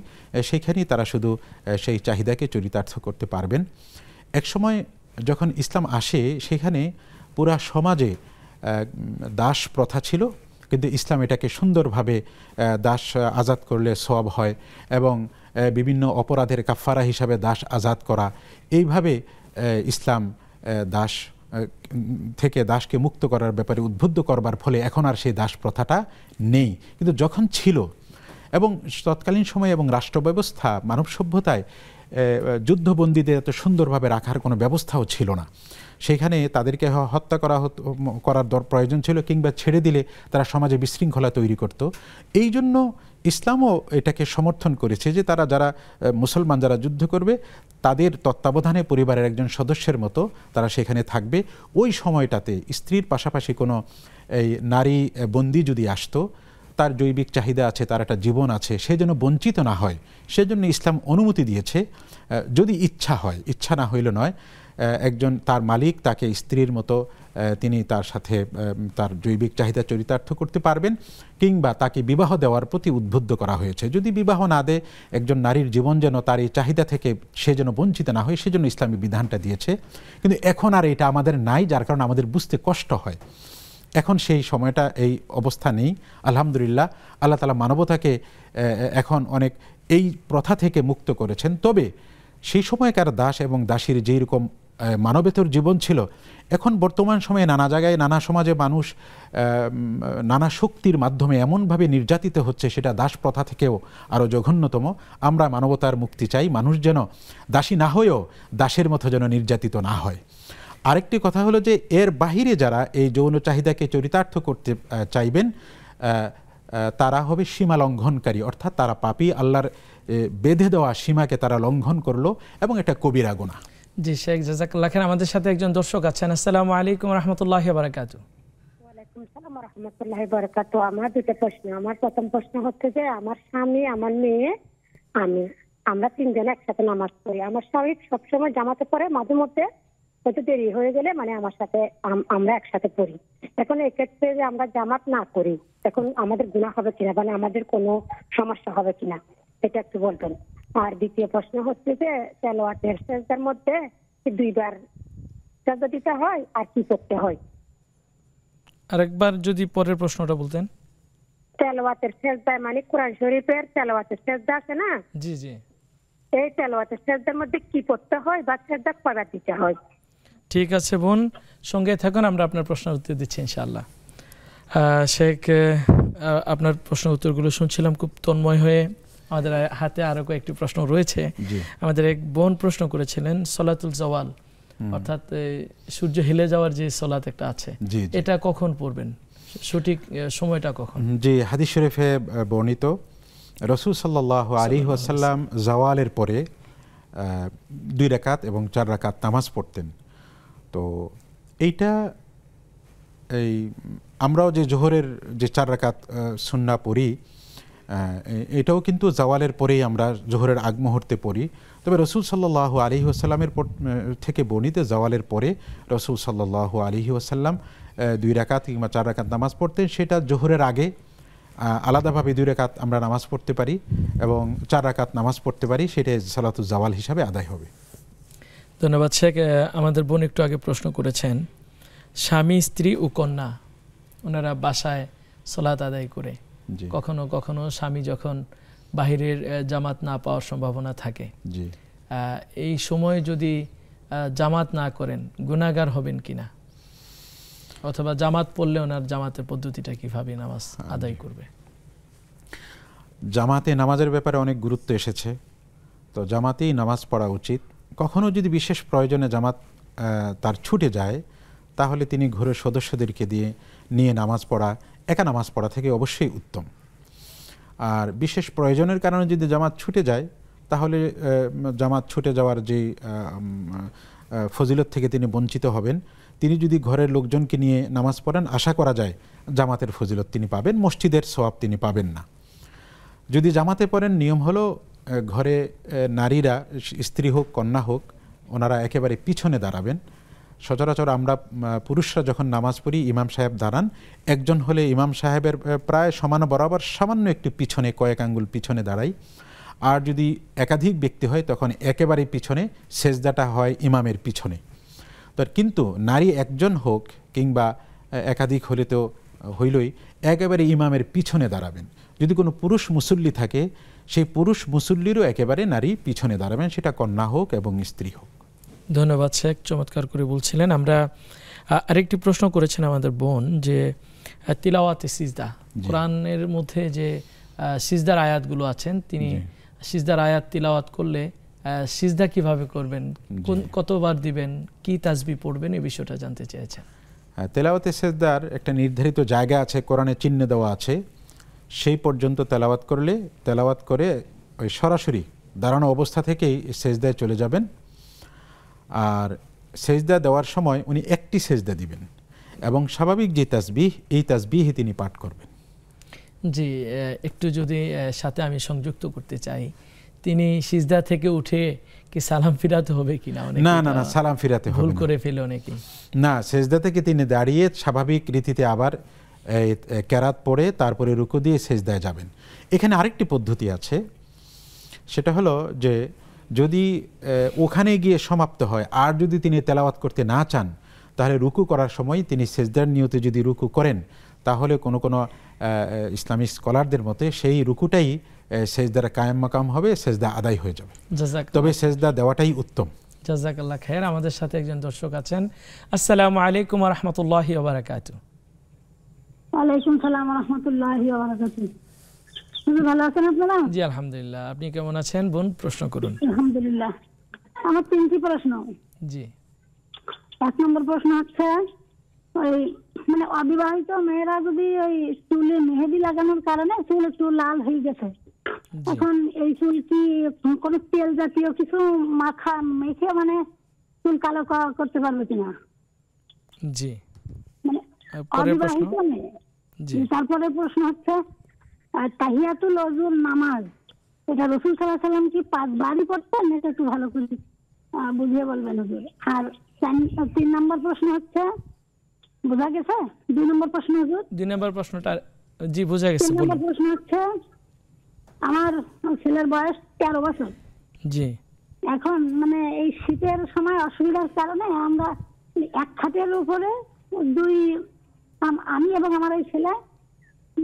সেইখানেই তারা শুধু সেই চাহিদাকে চরিতার্থ করতে পারবেন। একসময় যখন ইসলাম আসে, সেখানে পুরা সমাজে দাস প্রথা ছিল, কিন্তু ইসলাম এটাকে সুন্দরভাবে দাস আজাদ করলে সওয়াব হয় এবং বিভিন্ন অপরাধের কাফারা হিসাবে দাস আজাদ করা, এইভাবে ইসলাম দাস থেকে দাসকে মুক্ত করার ব্যাপারে উদ্বুদ্ধ করবার ফলে এখন আর সেই দাস প্রথাটা নেই। কিন্তু যখন ছিল এবং তৎকালীন সময়ে এবং রাষ্ট্র ব্যবস্থা মানব সভ্যতায় যুদ্ধবন্দীদের এত সুন্দরভাবে রাখার কোনো ব্যবস্থাও ছিল না। সেখানে তাদেরকে হত্যা করার প্রয়োজন ছিল, কিংবা ছেড়ে দিলে তারা সমাজে বিশৃঙ্খলা তৈরি করত। এই জন্য ইসলামও এটাকে সমর্থন করেছে যে তারা যারা মুসলমান যারা যুদ্ধ করবে তাদের তত্ত্বাবধানে পরিবারের একজন সদস্যের মতো তারা সেখানে থাকবে। ওই সময়টাতে স্ত্রীর পাশাপাশি কোনো এই নারী বন্দী যদি আসতো, তার জৈবিক চাহিদা আছে, তার একটা জীবন আছে, সে যেন বঞ্চিত না হয়, সেজন্য ইসলাম অনুমতি দিয়েছে। যদি ইচ্ছা হয়, ইচ্ছা না হইলে নয়, একজন তার মালিক তাকে স্ত্রীর মতো তিনি তার সাথে তার জৈবিক চাহিদা চরিতার্থ করতে পারবেন, কিংবা তাকে বিবাহ দেওয়ার প্রতি উদ্বুদ্ধ করা হয়েছে। যদি বিবাহ না দেয়, একজন নারীর জীবন যেন তার এই চাহিদা থেকে সে যেন বঞ্চিত না হয়, সেজন্য ইসলামী বিধানটা দিয়েছে। কিন্তু এখন আর এটা আমাদের নাই, যার কারণে আমাদের বুঝতে কষ্ট হয়। এখন সেই সময়টা, এই অবস্থা নেই আলহামদুলিল্লাহ। আল্লাহ তাআলা মানবতাকে এখন অনেক এই প্রথা থেকে মুক্ত করেছেন। তবে সেই সময়কার দাস এবং দাসীর যেই রকম মানবেতর জীবন ছিল, এখন বর্তমান সময়ে নানা জায়গায় নানা সমাজে মানুষ নানা শক্তির মাধ্যমে এমনভাবে নির্যাতিত হচ্ছে, সেটা দাস প্রথা থেকেও আরও জঘন্যতম। আমরা মানবতার মুক্তি চাই, মানুষ যেন দাসী না হয়েও দাসের মতো যেন নির্যাতিত না হয়। আরেকটি কথা হলো যে এর বাহিরে যারা এই যৌন চাহিদাকে চরিতার্থ করতে চাইবেন, তারা হবে সীমা লঙ্ঘনকারী, অর্থাৎ তারা পাপী, আল্লাহর বেঁধে দেওয়া সীমাকে তারা লঙ্ঘন করলো, এবং এটা কবিরা গুনাহ। জি শেখ জাযাকাল্লাহ খান। আমাদের সাথে একজন দর্শক আছেন। আসসালামু আলাইকুম রাহমাতুল্লাহি ওয়া বারাকাতুহু। ওয়ালাইকুম আসসালাম ওয়া রাহমাতুল্লাহি ওয়া বারাকাতুহু। আমার দুটো প্রশ্ন। আমার প্রথম প্রশ্ন হচ্ছে যে আমার স্বামী, আমার মেয়ে, আমরা তিনজন একসাথে নামাজ পড়ি। আমার স্বামী সবসময় জামাতে পড়ে, মাঝে মধ্যে হয়তো দেরি হয়ে গেলে আমার সাথে আমরা একসাথে পড়ি। এখন এক্ষেত্রে যে আমরা জামাত না করি, এখন আমাদের গুনাহ হবে কিনা, আমাদের কোনো সমস্যা হবে কিনা, এটা একটু বলবেন। আর দ্বিতীয় প্রশ্ন হচ্ছে যে তেলাওয়াতের সেজদার মধ্যে 2 বার সেজদা দিতে হয় আর কি করতে হয়? আরেকবার যদি পরের প্রশ্নটা বলতেন। তেলাওয়াতের সেজদা কোরআন শরীফের তেলাওয়াতের সেজদা আছে না? জি জি। এই তেলাওয়াতের সেজদার মধ্যে কি পড়তে হয় বা সেজদা কয়বার দিতে হয়? ঠিক আছে বোন, সঙ্গে থাকুন, আমরা আপনার প্রশ্নের উত্তর দিচ্ছি ইনশাআল্লাহ। শেখ, আপনার প্রশ্নের উত্তরগুলো শুনছিলাম খুব তন্ময় হয়ে। আমাদের হাতে আরো কয়েকটি প্রশ্ন রয়েছে। আমাদের এক বোন প্রশ্ন করেছিলেন সলাতুল জাওয়াল, অর্থাৎ সূর্য হেলে যাওয়ার যে সলাত একটা আছে, এটা কখন পড়বেন, সঠিক সময়টা কখন? জি, হাদিস শরীফে বর্ণিত রাসূল সাল্লাল্লাহু আলাইহি ওয়াসাল্লাম জাওয়ালের পরে 2 রাকাত এবং 4 রাকাত নামাজ পড়তেন। তো এইটা এই আমরাও যে জোহরের যে 4 রাকাত সুন্নাহ পড়ি, এটাও কিন্তু জাওয়ালের পরেই আমরা জোহরের আগ মুহূর্তে পড়ি। তবে রাসূল সাল্লাল্লাহু আলাইহি ওয়াসাল্লামের থেকে বর্ণিত জাওয়ালের পরে রাসূল সাল্লাল্লাহু আলাইহি ওয়াসাল্লাম 2 রাকাত কিংবা 4 রাকাত নামাজ পড়তেন। সেটা জোহরের আগে আলাদাভাবে 2 রাকাত আমরা নামাজ পড়তে পারি এবং 4 রাকাত নামাজ পড়তে পারি, সেটা সালাতুল জাওয়াল হিসাবে আদায় হবে। ধন্যবাদ শেখ। আমাদের বোন একটু আগে প্রশ্ন করেছেন, স্বামী, স্ত্রী ও কন্যা ওনারা বাসায় সালাত আদায় করে, কখনো কখনো স্বামী যখন বাহিরের জামাত না পাওয়ার সম্ভাবনা থাকে, এই সময় যদি জামাত না করেন গুনাহগার হবেন কিনা, অথবা জামাত পড়লে ওনার জামাতের পদ্ধতিটা কিভাবে নামাজ আদায় করবে? জামাতে নামাজের ব্যাপারে অনেক গুরুত্ব এসেছে, তো জামাতেই নামাজ পড়া উচিত। কখনো যদি বিশেষ প্রয়োজনে জামাত তার ছুটে যায়, তাহলে তিনি ঘরের সদস্যদেরকে নিয়ে নামাজ পড়া, একা নামাজ পড়া থেকে অবশ্যই উত্তম। আর বিশেষ প্রয়োজনের কারণে যদি জামাত ছুটে যায়, তাহলে জামাত ছুটে যাওয়ার যে ফজিলত থেকে তিনি বঞ্চিত হবেন। তিনি যদি ঘরের লোকজনকে নিয়ে নামাজ পড়েন, আশা করা যায় জামাতের ফজিলত তিনি পাবেন, মসজিদের সওয়াব তিনি পাবেন না। যদি জামাতে পড়েন, নিয়ম হলো ঘরে নারীরা, স্ত্রী হোক কন্যা হোক, ওনারা একেবারে পিছনে দাঁড়াবেন। সচরাচর আমরা পুরুষরা যখন নামাজ পড়ি, ইমাম সাহেব দাঁড়ান, একজন হলে ইমাম সাহেবের প্রায় সমান বরাবর সামান্য একটু পিছনে, কয়েক আঙ্গুল পিছনে দাঁড়াই। আর যদি একাধিক ব্যক্তি হয়, তখন একেবারে পিছনে, সেজদাটা হয় ইমামের পিছনে। তো কিন্তু নারী একজন হোক কিংবা একাধিক হলে তো হইলই, একেবারে ইমামের পিছনে দাঁড়াবেন। যদি কোনো পুরুষ মুসল্লি থাকে, সেই পুরুষ মুসল্লিরও একেবারে নারী পিছনে দাঁড়াবেন, সেটা কন্যা হোক এবং স্ত্রী হোক। ধন্যবাদ শেখ, চমৎকার করে বলছিলেন। আমরা আরেকটি প্রশ্ন করেছেন আমাদের বোন, যে তিলাওয়াতে সিজদা, কোরআনের মধ্যে যে সিজদার আয়াতগুলো আছেন, তিনি সিজদার আয়াত তিলাওয়াত করলে সিজদা কিভাবে করবেন, কতবার দিবেন, কি তাসবিহ পড়বেন, এই বিষয়টা জানতে চেয়েছেন। তেলাওয়াতে সেজদার একটা নির্ধারিত জায়গা আছে, কোরআনে চিহ্ন দেওয়া আছে, সেই পর্যন্ত তেলাওয়াত করলে তেলাওয়াত করে ওই সরাসরি দাঁড়ানো অবস্থা থেকেই সেজদায় চলে যাবেন। আর সেজদা দেওয়ার সময় উনি একটি সেজদা দিবেন এবং স্বাভাবিক যে তাসবিহ, এই তাসবিহই তিনি পাঠ করবেন। জি, একটু যদি সাথে আমি সংযুক্ত করতে চাই, তিনি সিজদা থেকে উঠে কি সালাম ফিরাতে হবে কিনা? না না না, সালাম ফিরাতে হবে না, ভুল করে ফেলে অনেকে। না, সেজদা থেকে তিনি দাঁড়িয়ে স্বাভাবিক রীতিতে আবার কেরাত পড়ে তারপরে রুকু দিয়ে সেজদায় যাবেন। এখানে আরেকটি পদ্ধতি আছে, সেটা হলো যে যদি ওখানে গিয়ে সমাপ্ত হয় আর যদি তিনি তেলাওয়াত করতে না চান, তাহলে রুকু করার সময় তিনি সেজদার নিয়তে যদি রুকু করেন, তাহলে কোনো কোনো ইসলামী স্কলারদের মতে সেই রুকুটাই সেজদার কায়েম মাকাম হবে, সেজদা আদায় হয়ে যাবে। তবে সেজদা দেওয়াটাই উত্তম। জাযাকাল্লাহ খায়ের। আমাদের সাথে একজন দর্শক আছেন। আসসালামু আলাইকুম ওয়া রাহমাতুল্লাহি ওয়া বারাকাতুহু। ওয়ালাইকুম সালাম ওয়া রাহমাতুল্লাহি ওয়া বারাকাতুহু। ভালো আছেন আপনারা? জি আলহামদুলিল্লাহ, আপনি কেমন আছেন বোন? প্রশ্ন করুন। আলহামদুলিল্লাহ। আমার তিনটি প্রশ্ন। জি। এক নম্বর প্রশ্ন হচ্ছে, ওই মানে অবিবাহিত মেয়েরা যদি ওই চুলে মেহেদি লাগানোর কারণে চুল একটু লাল হয়ে গেছে, এখন এই চুল কি কোনো তেল জাতীয় কিছু মেখে মানে চুল কালো করতে পারবে কিনা? জি। মানে অবিবাহিত মেয়ে। তারপরে প্রশ্ন হচ্ছে, তাহিয়াতুল ওযুর নামাজ এটা রাসূল সাল্লাল্লাহু আলাইহি ওয়াসাল্লাম কি 5 বারই পড়তেন? এটা একটু ভালো করে বুঝিয়ে বলবেন হুজুর। আর 3 নম্বর প্রশ্ন হচ্ছে, বোঝা গেছে? 2 নম্বর প্রশ্ন হুজুর। 2 নম্বর প্রশ্নটা জি বোঝা গেছে। 3 নম্বর প্রশ্ন হচ্ছে, আমার ছেলের বয়স 13 বছর। জি। এখন মানে এই শীতের সময় অসুবিধার কারণে আমরা এক খাটের উপরে আমি এবং আমার এই ছেলে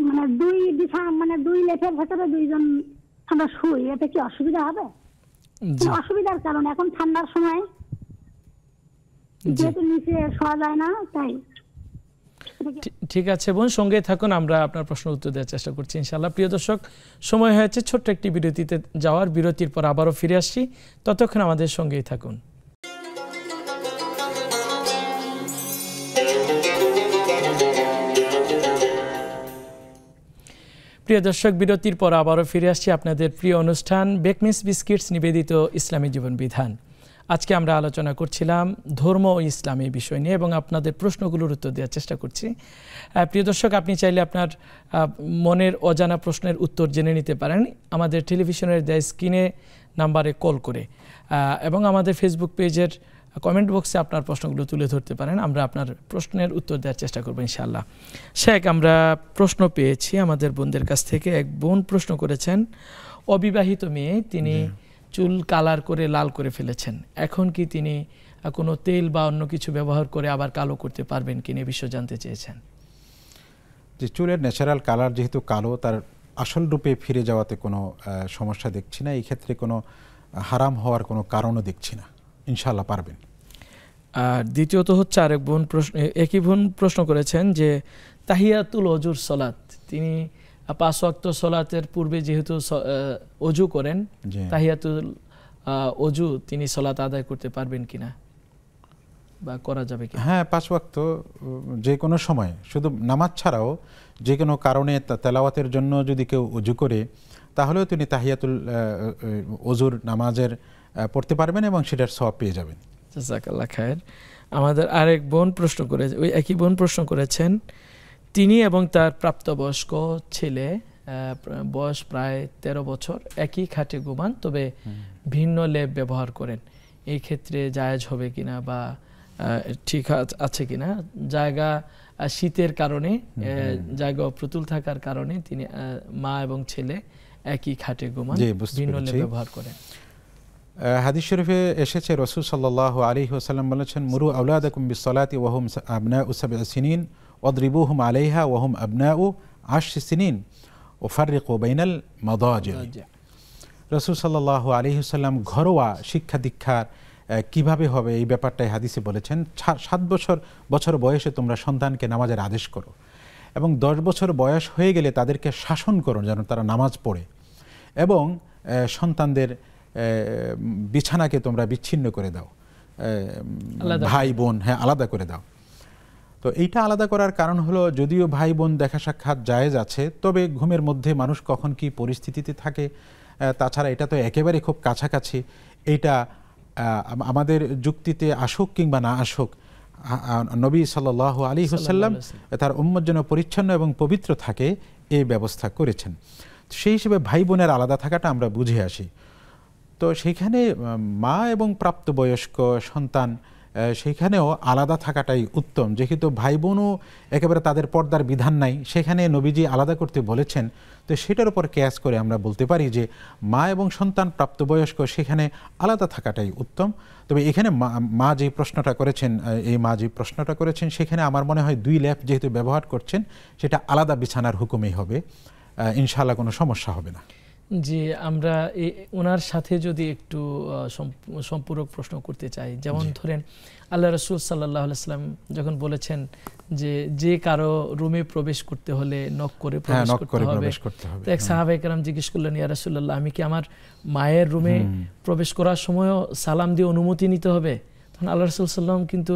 মানে দুই লেপের ভেতরে দুইজন আমরা শুই। এটা কি অসুবিধা হবে? অসুবিধার কারণ এখন ঠান্ডার সময় যেহেতু নিচে শোয়া যায় না, তাই। ঠিক আছে বোন, সঙ্গে থাকুন, আমরা আপনার প্রশ্ন উত্তর দেওয়ার চেষ্টা করছি ইনশাআল্লাহ। প্রিয় দর্শক, সময় হয়েছে ছোট্ট একটি বিরতিতে যাওয়ার। বিরতির পর আবারও ফিরে আসছি, ততক্ষণ আমাদের সঙ্গেই থাকুন। প্রিয় দর্শক, বিরতির পর আবারও ফিরে আসছি আপনাদের প্রিয় অনুষ্ঠান বেকমিস বিস্কিটস নিবেদিত ইসলামী জীবন বিধান। আজকে আমরা আলোচনা করছিলাম ধর্ম ও ইসলামী বিষয় নিয়ে এবং আপনাদের প্রশ্নগুলোর উত্তর দেওয়ার চেষ্টা করছি। প্রিয় দর্শক, আপনি চাইলে আপনার মনের অজানা প্রশ্নের উত্তর জেনে নিতে পারেন আমাদের টেলিভিশনের দেয়া স্ক্রিনে নাম্বারে কল করে, এবং আমাদের ফেসবুক পেজের কমেন্ট বক্সে আপনার প্রশ্নগুলো তুলে ধরতে পারেন। আমরা আপনার প্রশ্নের উত্তর দেওয়ার চেষ্টা করবো ইনশাআল্লাহ। শেখ, আমরা প্রশ্ন পেয়েছি আমাদের বোনদের কাছ থেকে। এক বোন প্রশ্ন করেছেন, অবিবাহিত মেয়ে, তিনি চুল কালার করে লাল করে ফেলেছেন, এখন কি তিনি কোনো তেল বা অন্য কিছু ব্যবহার করে আবার কালো করতে পারবেন কিনা, এই বিষয় জানতে চেয়েছেন। যে চুলের ন্যাচারাল কালার যেহেতু কালো, তার আসল রূপে ফিরে যাওয়াতে কোনো সমস্যা দেখছি না। এই ক্ষেত্রে কোনো হারাম হওয়ার কোনো কারণও দেখছি না, ইনশাআল্লাহ পারবেন। আর দ্বিতীয়ত হচ্ছে, আরেক বোন একই বোন প্রশ্ন করেছেন যে তাহিয়াতুল ওযুর সালাত, তিনি 5 ওয়াক্ত সালাতের পূর্বে যেহেতু ওযু করেন, তাহিয়াতুল ওযু তিনি সালাত আদায় করতে পারবেন কিনা বা করা যাবে কিনা? হ্যাঁ, 5 ওয়াক্ত যে কোনো সময়, শুধু নামাজ ছাড়াও যে কোনো কারণে তেলাওয়াতের জন্য যদি কেউ ওযু করে, তাহলেও তিনি তাহিয়াতুল ওযুর নামাজের পড়তে পারবেন এবং সেটার সওয়াব পেয়ে যাবেন। জাযাকাল্লাহ খায়ের। আমাদের আরেক বোন প্রশ্ন করে, ওই একই বোন প্রশ্ন করেছেন, তিনি এবং তার প্রাপ্তবয়স্ক ছেলে, বয়স প্রায় 13 বছর, একই খাটে ঘুমান, তবে ভিন্ন লেপ ব্যবহার করেন। এই ক্ষেত্রে জায়েজ হবে কিনা বা ঠিক আছে কিনা? জায়গা শীতের কারণে, জায়গা অপ্রতুল থাকার কারণে তিনি মা এবং ছেলে একই খাটে ঘুমান, ভিন্ন লেপ ব্যবহার করেন। হাদিস শরীফে এসেছে, রাসূল সাল্লাল্লাহু আলাইহি ওয়াসাল্লাম বলেছেন, মুরু আওলাদাকুম বিসসালাতি ওয়া হুম আবনাউ 7 সিনিন ওয়াদরিবুহুম আলাইহা ওয়া হুম আবনাউ 10 সিনিন ওয়াফাররিকু বাইনাল মাদাজি। রাসূল সাল্লাল্লাহু আলাইহি ওয়াসাল্লাম ঘরোয়া শিক্ষা দীক্ষার কিভাবে হবে এই ব্যাপারটাই হাদিসে বলেছেন। 7 বছর বয়সে তোমরা সন্তানকে নামাজের আদেশ করো এবং 10 বছর বয়স হয়ে গেলে তাদেরকে শাসন করো যেন তারা নামাজ পড়ে, এবং সন্তানদের বিছানাকে তোমরা বিচ্ছিন্ন করে দাও, ভাই বোন আলাদা করে দাও। তো এইটা আলাদা করার কারণ হলো, যদিও ভাই বোন দেখা সাক্ষাৎ জায়েজ আছে, তবে ঘুমের মধ্যে মানুষ কখন কি পরিস্থিতিতে থাকে, তাছাড়া এটা তো একেবারে খুব কাছাকাছি, এইটা আমাদের যুক্তিতে আসুক কিংবা না আসুক, নবী সাল্লাল্লাহু আলাইহি ওয়াসাল্লাম তার উম্মত যেন পরিচ্ছন্ন এবং পবিত্র থাকে এই ব্যবস্থা করেছেন। সেই হিসেবে ভাই বোনের আলাদা থাকাটা আমরা বুঝে আসি। তো সেইখানে মা এবং প্রাপ্তবয়স্ক সন্তান সেইখানেও আলাদা থাকাটাই উত্তম, যেহেতু ভাই বোনও একেবারে তাদের পর্দার বিধান নাই, সেখানে নবীজি আলাদা করতে বলেছেন। তো সেটার উপর কেয়াস করে আমরা বলতে পারি যে মা এবং সন্তান প্রাপ্তবয়স্ক সেখানে আলাদা থাকাটাই উত্তম। তবে এখানে মা যে প্রশ্নটা করেছেন সেখানে আমার মনে হয় 2 ল্যাপ যেহেতু ব্যবহার করছেন, সেটা আলাদা বিছানার হুকুমেই হবে, ইনশাআল্লাহ কোনো সমস্যা হবে না। জি, আমরা ওনার সাথে যদি একটু সম্পূরক প্রশ্ন করতে চাই, যেমন ধরেন আল্লাহ রাসূল সাল্লাল্লাহু আলাইহি ওয়াসাল্লাম যখন বলেছেন যে কারো রুমে প্রবেশ করতে হলে নক করে প্রবেশ করতে হবে, তো এক সাহাবায়ে কেরাম জিজ্ঞেস করলেন, ইয়া রাসূলুল্লাহ, আমি কি আমার মায়ের রুমে প্রবেশ করার সময়ও সালাম দিয়ে অনুমতি নিতে হবে? তখন আল্লাহ রাসূল সাল্লাল্লাহু আলাইহি ওয়াসাল্লাম কিন্তু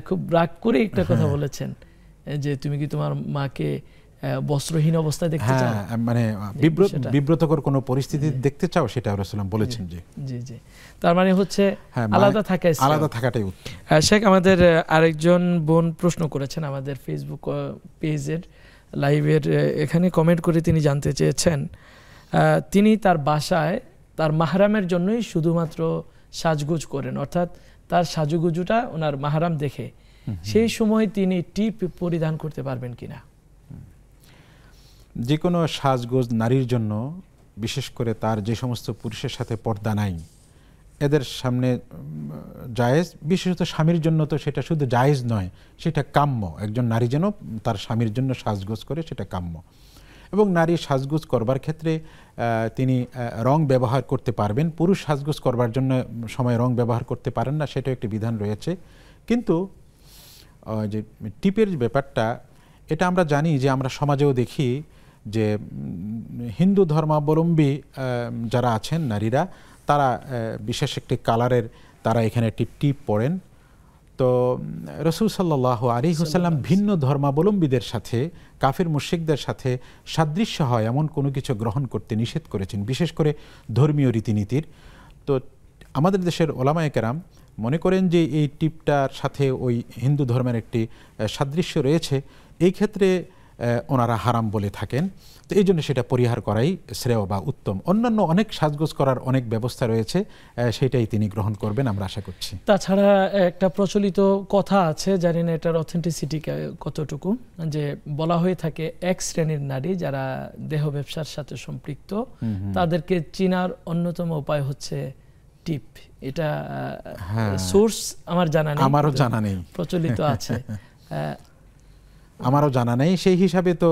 খুব রাগ করে একটা কথা বলেছেন, যে তুমি কি তোমার মাকে বস্ত্রহীন অবস্থায় দেখতে চাও, মানে বিব্রতকর কোনো পরিস্থিতি দেখতে চাও, সেটা রাসূলুল্লাহ বলেছেন। জি জি, তার মানে হচ্ছে আলাদা থাকাটাই উত্তম। শেখ, আমাদের আরেকজন বোন প্রশ্ন করেছেন আমাদের ফেসবুক পেজের লাইভের এখানে কমেন্ট করে তিনি জানতে চেয়েছেন, তিনি তার বাসায় তার মাহরামের জন্যই শুধুমাত্র সাজগোজ করেন, অর্থাৎ তার সাজুগুজুটা ওনার মাহরাম দেখে, সেই সময় তিনি টিপ পরিধান করতে পারবেন কিনা? যে কোনো সাজগোজ নারীর জন্য, বিশেষ করে তার যে সমস্ত পুরুষের সাথে পর্দা নাই, এদের সামনে জায়েজ, বিশেষত স্বামীর জন্য তো সেটা শুধু জায়েজ নয়, সেটা কাম্য। একজন নারী যেন তার স্বামীর জন্য সাজগোজ করে, সেটা কাম্য। এবং নারী সাজগোজ করবার ক্ষেত্রে তিনি রং ব্যবহার করতে পারবেন। পুরুষ সাজগোজ করবার জন্য সময় রং ব্যবহার করতে পারেন না, সেটাও একটি বিধান রয়েছে। কিন্তু যে টিপের ব্যাপারটা, এটা আমরা জানি যে আমরা সমাজেও দেখি যে হিন্দু ধর্মাবলম্বী যারা আছেন নারীরা, তারা বিশেষ একটি কালারের তারা এখানে একটি টিপ পরেন। তো রাসূল সাল্লাল্লাহু আলাইহি ওয়াসাল্লাম ভিন্ন ধর্মাবলম্বীদের সাথে, কাফির মুশরিকদের সাথে সাদৃশ্য হয় এমন কোনো কিছু গ্রহণ করতে নিষেধ করেছেন, বিশেষ করে ধর্মীয় রীতিনীতির। তো আমাদের দেশের ওলামায়ে কেরাম মনে করেন যে এই টিপটার সাথে ওই হিন্দু ধর্মের একটি সাদৃশ্য রয়েছে, এই ক্ষেত্রে ওনারা হারাম বলে থাকেন। তো এই জন্য সেটা পরিহার করাই শ্রেয় বা উত্তম। অন্যান্য অনেক সাজগোজ করার অনেক ব্যবস্থা রয়েছে, সেটাই তিনি গ্রহণ করবেন আমরা আশা করছি। তাছাড়া একটা প্রচলিত কথা আছে, জানি না এটার অথেন্টিসিটি কতটুকু, যে বলা হয়ে থাকে এক শ্রেণীর নারী যারা দেহ ব্যবসার সাথে সম্পৃক্ত, তাদেরকে চিনার অন্যতম উপায় হচ্ছে টিপ। এটা সোর্স আমার জানা নেই, আমারও জানা নেই, প্রচলিত আছে আমারও জানা নেই। সেই হিসাবে তো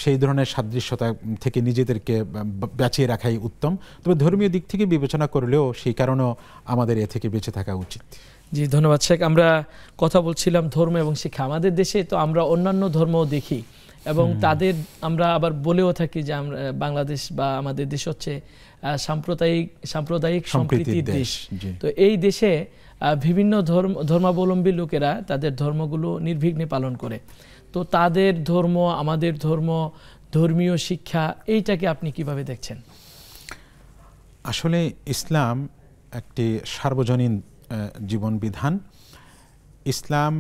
সেই ধরনের সাদৃশ্যতা থেকে নিজেদেরকে বাঁচিয়ে রাখাই উত্তম। তবে ধর্মীয় দিক থেকে বিবেচনা করলেও সেই কারণেও আমাদের এ থেকে বেঁচে থাকা উচিত। জি, ধন্যবাদ শেখ। আমরা কথা বলছিলাম ধর্ম এবং শিক্ষা। আমাদের দেশে তো আমরা অন্যান্য ধর্মও দেখি এবং তাদের আমরা আবার বলেও থাকি যে আমরা বাংলাদেশ বা আমাদের দেশ হচ্ছে সাম্প্রদায়িক সম্প্রীতির দেশ। তো এই দেশে বিভিন্ন ধর্মাবলম্বী লোকেরা তাদের ধর্মগুলো নির্বিঘ্নে পালন করে। তো তাদের ধর্ম, আমাদের ধর্ম, ধর্মীয় শিক্ষা, এইটাকে আপনি কিভাবে দেখছেন? আসলে ইসলাম একটি সার্বজনীন জীবন বিধান। ইসলাম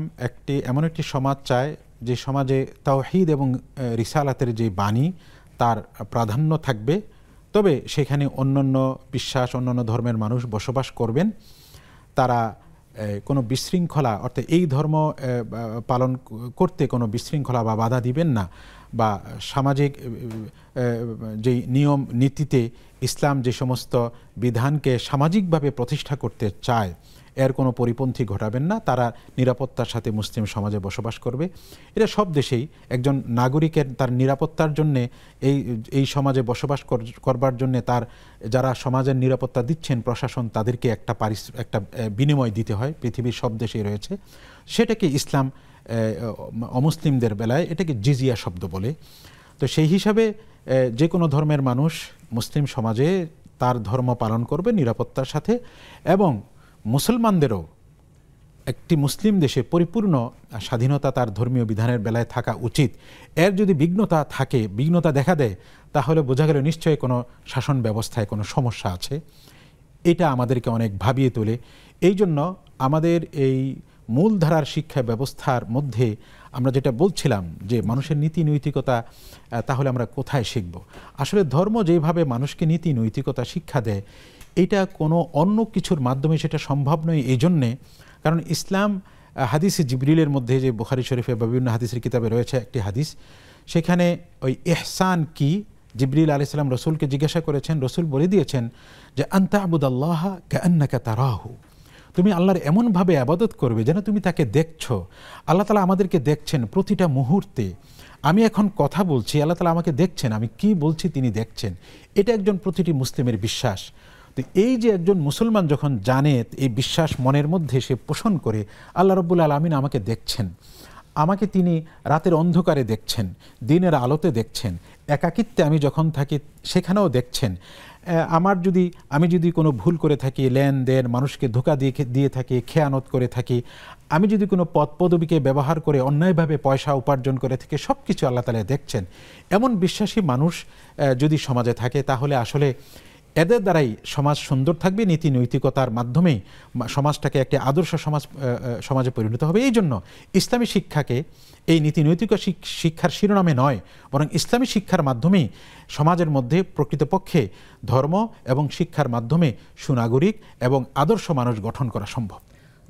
এমন একটি সমাজ চায় যে সমাজে তাওহীদ এবং রিসালাতের যে বাণী তার প্রাধান্য থাকবে। তবে সেখানে অন্যান্য বিশ্বাস, অন্যান্য ধর্মের মানুষ বসবাস করবেন। তারা কোনো বিশৃঙ্খলা, অর্থাৎ এই ধর্ম পালন করতে কোনো বিশৃঙ্খলা বা বাধা দিবেন না, বা সামাজিক যেই নিয়ম নীতিতে ইসলাম যে সমস্ত বিধানকে সামাজিকভাবে প্রতিষ্ঠা করতে চায় এর কোনো পরিপন্থী ঘটাবেন না। তারা নিরাপত্তার সাথে মুসলিম সমাজে বসবাস করবে। এটা সব দেশেই একজন নাগরিকের তার নিরাপত্তার জন্যে এই সমাজে বসবাস করবার জন্যে তার যারা সমাজের নিরাপত্তা দিচ্ছেন প্রশাসন, তাদেরকে একটা বিনিময় দিতে হয়। পৃথিবীর সব দেশেই রয়েছে। সেটাকে ইসলাম অমুসলিমদের বেলায় এটাকে জিজিয়া শব্দ বলে। তো সেই হিসাবে যে কোনো ধর্মের মানুষ মুসলিম সমাজে তার ধর্ম পালন করবে নিরাপত্তার সাথে, এবং মুসলমানদেরও একটি মুসলিম দেশে পরিপূর্ণ স্বাধীনতা তার ধর্মীয় বিধানের বেলায় থাকা উচিত। এর যদি বিঘ্নতা দেখা দেয়, তাহলে বোঝা গেল নিশ্চয়ই কোনো শাসন ব্যবস্থায় কোনো সমস্যা আছে। এটা আমাদেরকে অনেক ভাবিয়ে তোলে। এই জন্য আমাদের এই মূলধারার শিক্ষা ব্যবস্থার মধ্যে আমরা যেটা বলছিলাম যে মানুষের নীতি নৈতিকতা, তাহলে আমরা কোথায় শিখব? আসলে ধর্ম যেভাবে মানুষকে নীতি নৈতিকতা শিক্ষা দেয়, এটা কোনো অন্য কিছুর মাধ্যমে সেটা সম্ভব নয়। এই জন্যে, কারণ ইসলাম হাদিসে জিবরিলের মধ্যে, যে বুখারী শরীফে বা বিভিন্ন হাদিসের কিতাবে রয়েছে একটি হাদিস, সেখানে ওই ইহসান কি জিবরিল আলাইহিস সালাম রসুলকে জিজ্ঞাসা করেছেন, রসুল বলে দিয়েছেন যে আনতা আবুদাল্লাহ কাআন্নাকা তারাহু, তুমি আল্লাহর এমনভাবে আবাদত করবে যেন তুমি তাকে দেখছো। আল্লাহ তাআলা আমাদেরকে দেখছেন প্রতিটা মুহূর্তে। আমি এখন কথা বলছি, আল্লাহ তাআলা আমাকে দেখছেন, আমি কি বলছি তিনি দেখছেন। এটা একজন প্রতিটি মুসলিমের বিশ্বাস। তো এই যে একজন মুসলমান যখন জানে, এই বিশ্বাস মনের মধ্যে সে পোষণ করে, আল্লাহ রাব্বুল আলামিন আমাকে দেখছেন, আমাকে তিনি রাতের অন্ধকারে দেখছেন, দিনের আলোতে দেখছেন, একাকিত্বে আমি যখন থাকি সেখানেও দেখছেন। আমি যদি কোনো ভুল করে থাকি, লেনদেন, মানুষকে ধোঁকা দিয়ে থাকি, খেয়ানত করে থাকি, আমি যদি কোনো পদ পদবীকে ব্যবহার করে অন্যায়ভাবে পয়সা উপার্জন করে থাকি, সব কিছু আল্লাহ তাআলা দেখছেন। এমন বিশ্বাসী মানুষ যদি সমাজে থাকে, তাহলে আসলে এদের দ্বারাই সমাজ সুন্দর থাকবে। নীতি নৈতিকতার মাধ্যমেই সমাজটাকে একটি আদর্শ সমাজে পরিণত হবে। এই জন্য ইসলামী শিক্ষাকে এই নীতি নৈতিক শিক্ষার শিরোনামে নয়, বরং ইসলামী শিক্ষার মাধ্যমেই সমাজের মধ্যে প্রকৃতপক্ষে ধর্ম এবং শিক্ষার মাধ্যমে সুনাগরিক এবং আদর্শ মানুষ গঠন করা সম্ভব।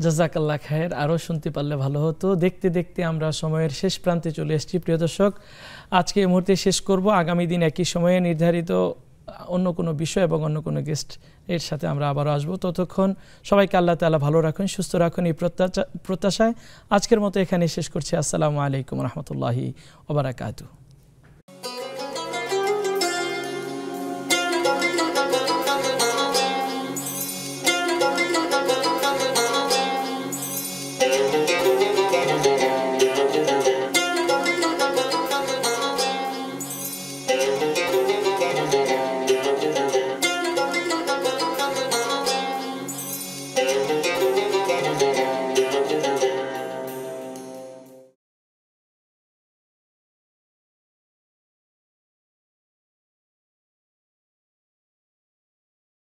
জাযাকাল্লাহ খায়ের। আরও শুনতে পারলে ভালো হতো। দেখতে দেখতে আমরা সময়ের শেষ প্রান্তে চলে এসেছি। প্রিয় দর্শক, আজকে এই মুহূর্তে শেষ করব। আগামী দিন একই সময়ে নির্ধারিত অন্য কোনো বিষয় এবং অন্য কোনো গেস্ট এর সাথে আমরা আবারও আসবো। ততক্ষণ সবাইকে আল্লাহ তাআলা ভালো রাখুন, সুস্থ রাখুন, এই প্রত্যাশায় আজকের মতো এখানে শেষ করছি। আসসালামু আলাইকুম রহমতুল্লাহি ওয়া বারাকাতুহু।